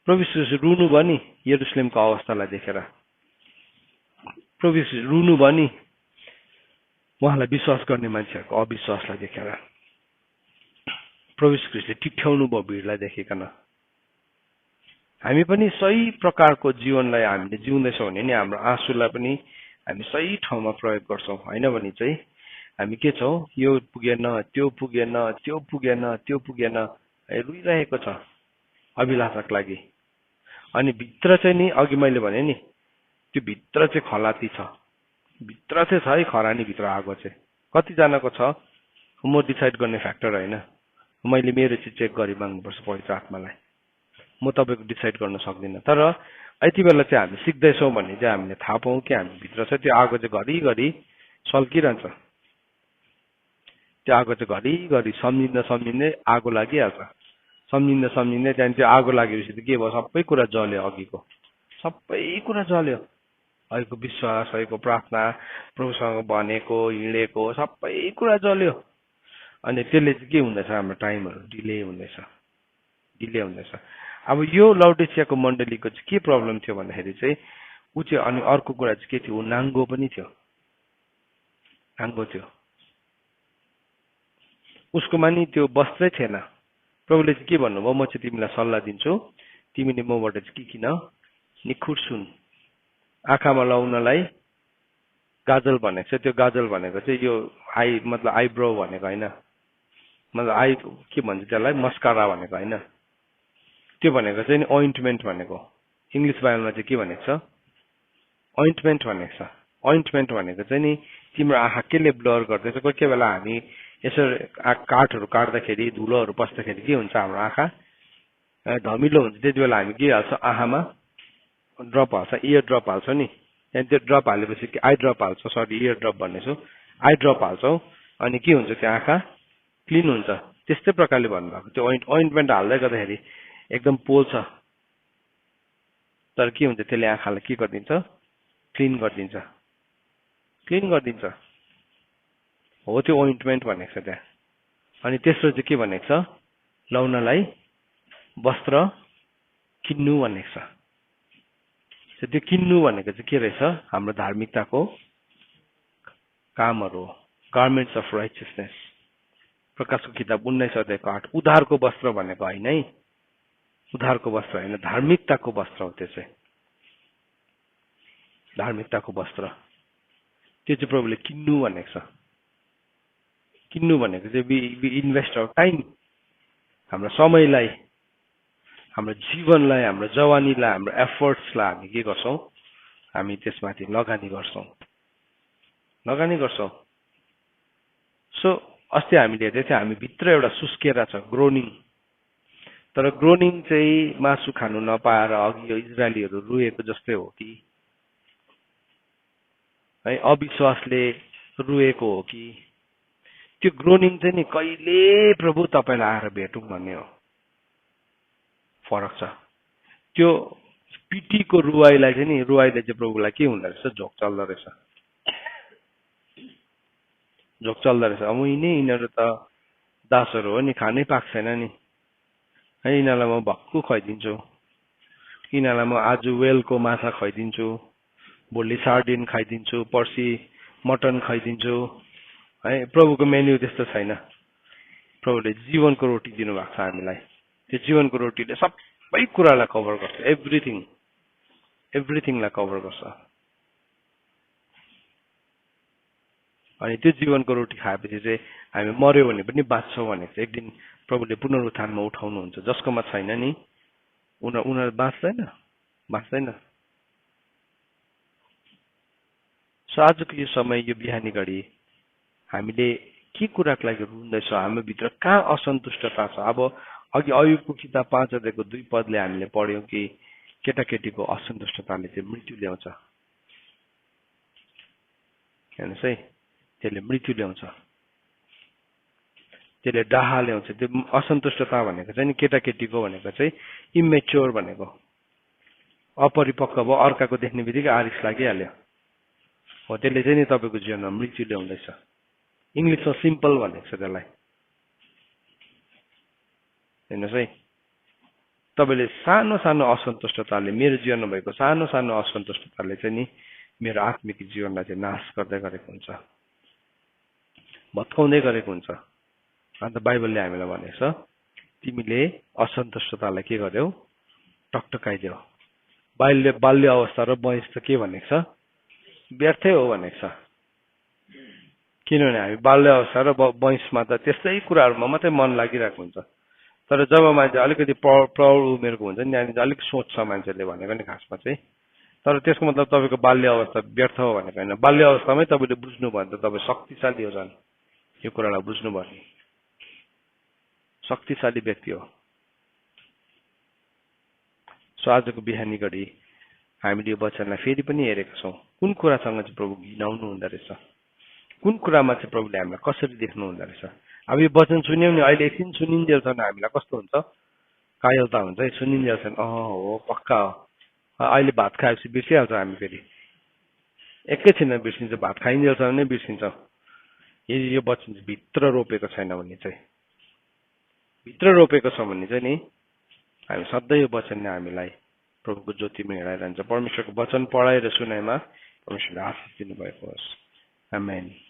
प्रभु यीशु ख्रीष्ट रुनु भयो नि यरुशलेमको अवस्थालाई देखेर, प्रभु यीशु रुनु भयो नि उहाँलाई विश्वास गर्ने मान्छेहरूको अविश्वासलाई देखेर, प्रभु यीशु ख्रीष्टले टिठ्याउनु भयो भिडलाई देखिकन। हामी पनि सही प्रकारको जीवनलाई हामीले जिउँदैछौँ भने नि हाम्रो आँसुलाई पनि हामी सही ठाउँमा प्रयोग गर्छौँ, होइन भने चाहिँ हामी के छौँ, यो पुगेन, त्यो पुगेन, त्यो पुगेन, त्यो पुगेन, रुइरहेको छ अभिलाषाको लागि। अनि भित्र चाहिँ नि अघि मैले भने नि त्यो भित्र चाहिँ खलाती छ, भित्र चाहिँ छ है खरानी भित्र आगो चाहिँ। कतिजनाको छ म डिसाइड गर्ने फ्याक्टर होइन, मैले मेरो चाहिँ चेक गरी माग्नुपर्छ पवित्र आत्मालाई, म तपाईँको डिसाइड गर्न सक्दिनँ। तर यति बेला चाहिँ हामी सिक्दैछौँ भने चाहिँ हामीले थाहा पाउँ कि हामी भित्र चाहिँ त्यो आगो चाहिँ घरिघरि सल्किरहन्छ, त्यो आगो चाहिँ घरिघरि सम्झिँदै आगो लागिहाल्छ, सम्झिँदै त्यहाँदेखि त्यो आगो लागेपछि त के भयो, सबै कुरा जल्यो, अघिको सबै कुरा जल्यो, अहिलेको विश्वास, अहिलेको प्रार्थना, प्रभुसँग भनेको हिँडेको सबै कुरा जल्यो। अनि त्यसले चाहिँ के हुँदैछ, हाम्रो टाइमहरू डिले हुँदैछ। अब यो लाउडिसियाको मण्डलीको चाहिँ के प्रब्लम थियो भन्दाखेरि चाहिँ ऊ चाहिँ, अनि अर्को कुरा चाहिँ के थियो, ऊ नाङ्गो पनि थियो, नाङ्गो थियो, उसकोमा नि त्यो वस्त्रै थिएन। प्रभुले चाहिँ के भन्नुभयो, म चाहिँ तिमीलाई सल्लाह दिन्छु, तिमीले मबाट चाहिँ के किन, निखुट सुन। आँखामा लाउनलाई गाजल भनेको छ, त्यो गाजल भनेको चाहिँ यो मतलब आइब्रो भनेको होइन, मतलब के भन्छ त्यसलाई, मस्कारा भनेको होइन, त्यो भनेको चाहिँ नि ओइन्टमेन्ट भनेको। इङ्ग्लिस बाइबलमा चाहिँ के भनेको छ, ओइन्टमेन्ट भनेको छ। ओइन्टमेन्ट भनेको चाहिँ नि तिम्रो आँखा केले ब्लर गर्दैछ, कोही कोही बेला हामी यसो काठहरू काट्दाखेरि धुलोहरू पस्दाखेरि के हुन्छ, हाम्रो आँखा धमिलो हुन्छ, त्यति बेला हामी के हाल्छौँ, आँखामा ड्रप हाल्छ, इयर ड्रप हाल्छौँ नि, त्यहाँदेखि त्यो ड्रप हालेपछि आई ड्रप हाल्छौँ, सरी इयर ड्रप भन्नेछु, आई ड्रप हाल्छौँ, अनि के हुन्छ, त्यो आँखा क्लिन हुन्छ। त्यस्तै प्रकारले भन्नुभएको, त्यो ओइन्टमेन्ट हाल्दै गर्दाखेरि एकदम पोल्छ, तर के हुन्छ, त्यसले आँखालाई के गरिदिन्छ, क्लिन गरिदिन्छ। हो त्यो ओइन्टमेन्ट भनेको छ त्यहाँ। अनि तेस्रो चाहिँ के भनेको छ, लाउनलाई वस्त्र किन्नु भनेको छ। त्यो किन्नु भनेको चाहिँ के रहेछ, हाम्रो धार्मिकताको कामहरू हो, गार्मेन्ट्स अफ राइचियसनेस। प्रकाशको किताब 19:8। उधारको वस्त्र भनेको होइन है, उधारको वस्त्र होइन, धार्मिकताको वस्त्र हो त्यो चाहिँ, धार्मिकताको वस्त्र। त्यो चाहिँ प्रभुले किन्नु भनेको छ। किन्नु भनेको चाहिँ वी इन्भेस्ट आवर टाइम, हाम्रो समयलाई, हाम्रो जीवनलाई, हाम्रो जवानीलाई, हाम्रो एफर्ट्सलाई हामी के गर्छौँ, हामी त्यसमाथि लगानी गर्छौँ। सो अस्ति हामीले हेर्दै थियौँ, हामी भित्र एउटा सुस्केरा छ, ग्रोनिङ। तर ग्रोनिङ चाहिँ मासु खानु नपाएर अघि यो इजरायलीहरू रुएको जस्तै हो कि है, अविश्वासले रुएको हो कि, त्यो ग्रोनिङ चाहिँ नि कहिले प्रभु तपाईँलाई आएर भेटौँ भन्ने हो, फरक छ। त्यो पिटीको रुवाईलाई चाहिँ नि, रुवाईले चाहिँ प्रभुलाई के हुँदो रहेछ, झोक चल्दो रहेछ। अब यिनीहरू त दासहरू हो नि, खानै पाएको छैन नि है, यिनीहरूलाई म भक्कु खुवाइदिन्छु, यिनीहरूलाई म आज वेलको माछा खुवाइदिन्छु, भोलि सार्डिन खाइदिन्छु, पर्सि मटन खाइदिन्छु है। प्रभुको मेन्यु त्यस्तो छैन। प्रभुले जीवनको रोटी दिनुभएको छ हामीलाई, त्यो जीवनको रोटीले सबै कुरालाई कभर गर्छ, एभ्रिथिङलाई कभर गर्छ। अनि त्यो जीवनको रोटी खाएपछि चाहिँ हामी मर्यो भने पनि बाँच्छौँ भने चाहिँ एक दिन प्रभुले पुनरुत्थानमा उठाउनुहुन्छ। जसकोमा छैन नि उनीहरू बाँच्दैन। सो आजको यो समय, यो बिहानी घडी हामीले के कुराको लागि रुँदैछौँ, हाम्रो भित्र कहाँ असन्तुष्टता छ। अब अघि अयुबको किताब 5 अध्यायको 2 पदले हामीले पढ्यौँ कि केटाकेटीको असन्तुष्टताले चाहिँ मृत्यु ल्याउँछ। हेर्नुहोस् है, त्यसले मृत्यु ल्याउँछ, त्यसले डाहा ल्याउँछ। त्यो असन्तुष्टता भनेको चाहिँ नि केटाकेटीको भनेको चाहिँ इमेच्योर भनेको, अपरिपक्व भयो, अर्काको देख्ने बित्तिकै आरिस लागिहाल्यो हो, त्यसले चाहिँ नि तपाईँको जीवनमा मृत्यु ल्याउँदैछ। इङ्ग्लिसमा सिम्पल भनेको छ त्यसलाई। हेर्नुहोस् है, तपाईँले सानो सानो असन्तुष्टताले, मेरो जीवनमा भएको सानो सानो असन्तुष्टताले चाहिँ नि मेरो आत्मिक जीवनलाई चाहिँ नाश गर्दै गरेको हुन्छ, भत्काउँदै गरेको हुन्छ। अन्त बाइबलले हामीलाई भनेको छ, तिमीले असन्तुष्टतालाई के गर्यौ, टकटकाइदेऊ। बाल्य अवस्था र वयस त के भनेको छ, व्यर्थै हो भनेको छ। किनभने हामी बाल्य अवस्था र वयसमा त त्यस्तै कुराहरूमा मात्रै मन लागिरहेको हुन्छ। तर जब मान्छे अलिकति प्रौढ उमेरको हुन्छ नि, त्यहाँदेखि अलिक सोच्छ मान्छेले भनेको नि खासमा चाहिँ। तर त्यसको मतलब तपाईँको बाल्य अवस्था व्यर्थ हो भनेको होइन। बाल्य अवस्थामै तपाईँले बुझ्नुभयो भने त तपाईँ शक्तिशाली हो झन्। यो कुरालाई बुझ्नुभयो भने शक्तिशाली व्यक्ति हो। सो आजको बिहानी घडी हामीले यो वचनलाई फेरि पनि हेरेका छौँ। कुन कुरासँग चाहिँ प्रभु घिनाउनु हुँदो रहेछ, कुन कुरामा चाहिँ प्रभुले हामीलाई कसरी देख्नु हुँदो रहेछ। अब यो वचन सुन्यौँ नि, अहिले एकछिन सुनिन्जेल छ हामीलाई कस्तो हुन्छ, कायलता हुन्छ है। सुनिन्जेल छन्, हो पक्का हो। अहिले भात खाएपछि बिर्सिहाल्छ हामी, फेरि एकैछिनमा बिर्सिन्छ। भात खाइन्जेल छ भने बिर्सिन्छौँ। यदि यो वचन भित्र रोपेको छैन भने चाहिँ, भित्र रोपेको छ भने चाहिँ नि हामी सधैँ यो वचनले हामीलाई प्रभुको ज्योतिमा हिँडाइरहन्छ। परमेश्वरको वचन पढाइ र सुनाइमा परमेश्वरले आशिष दिनुभएको होस्। आमेन।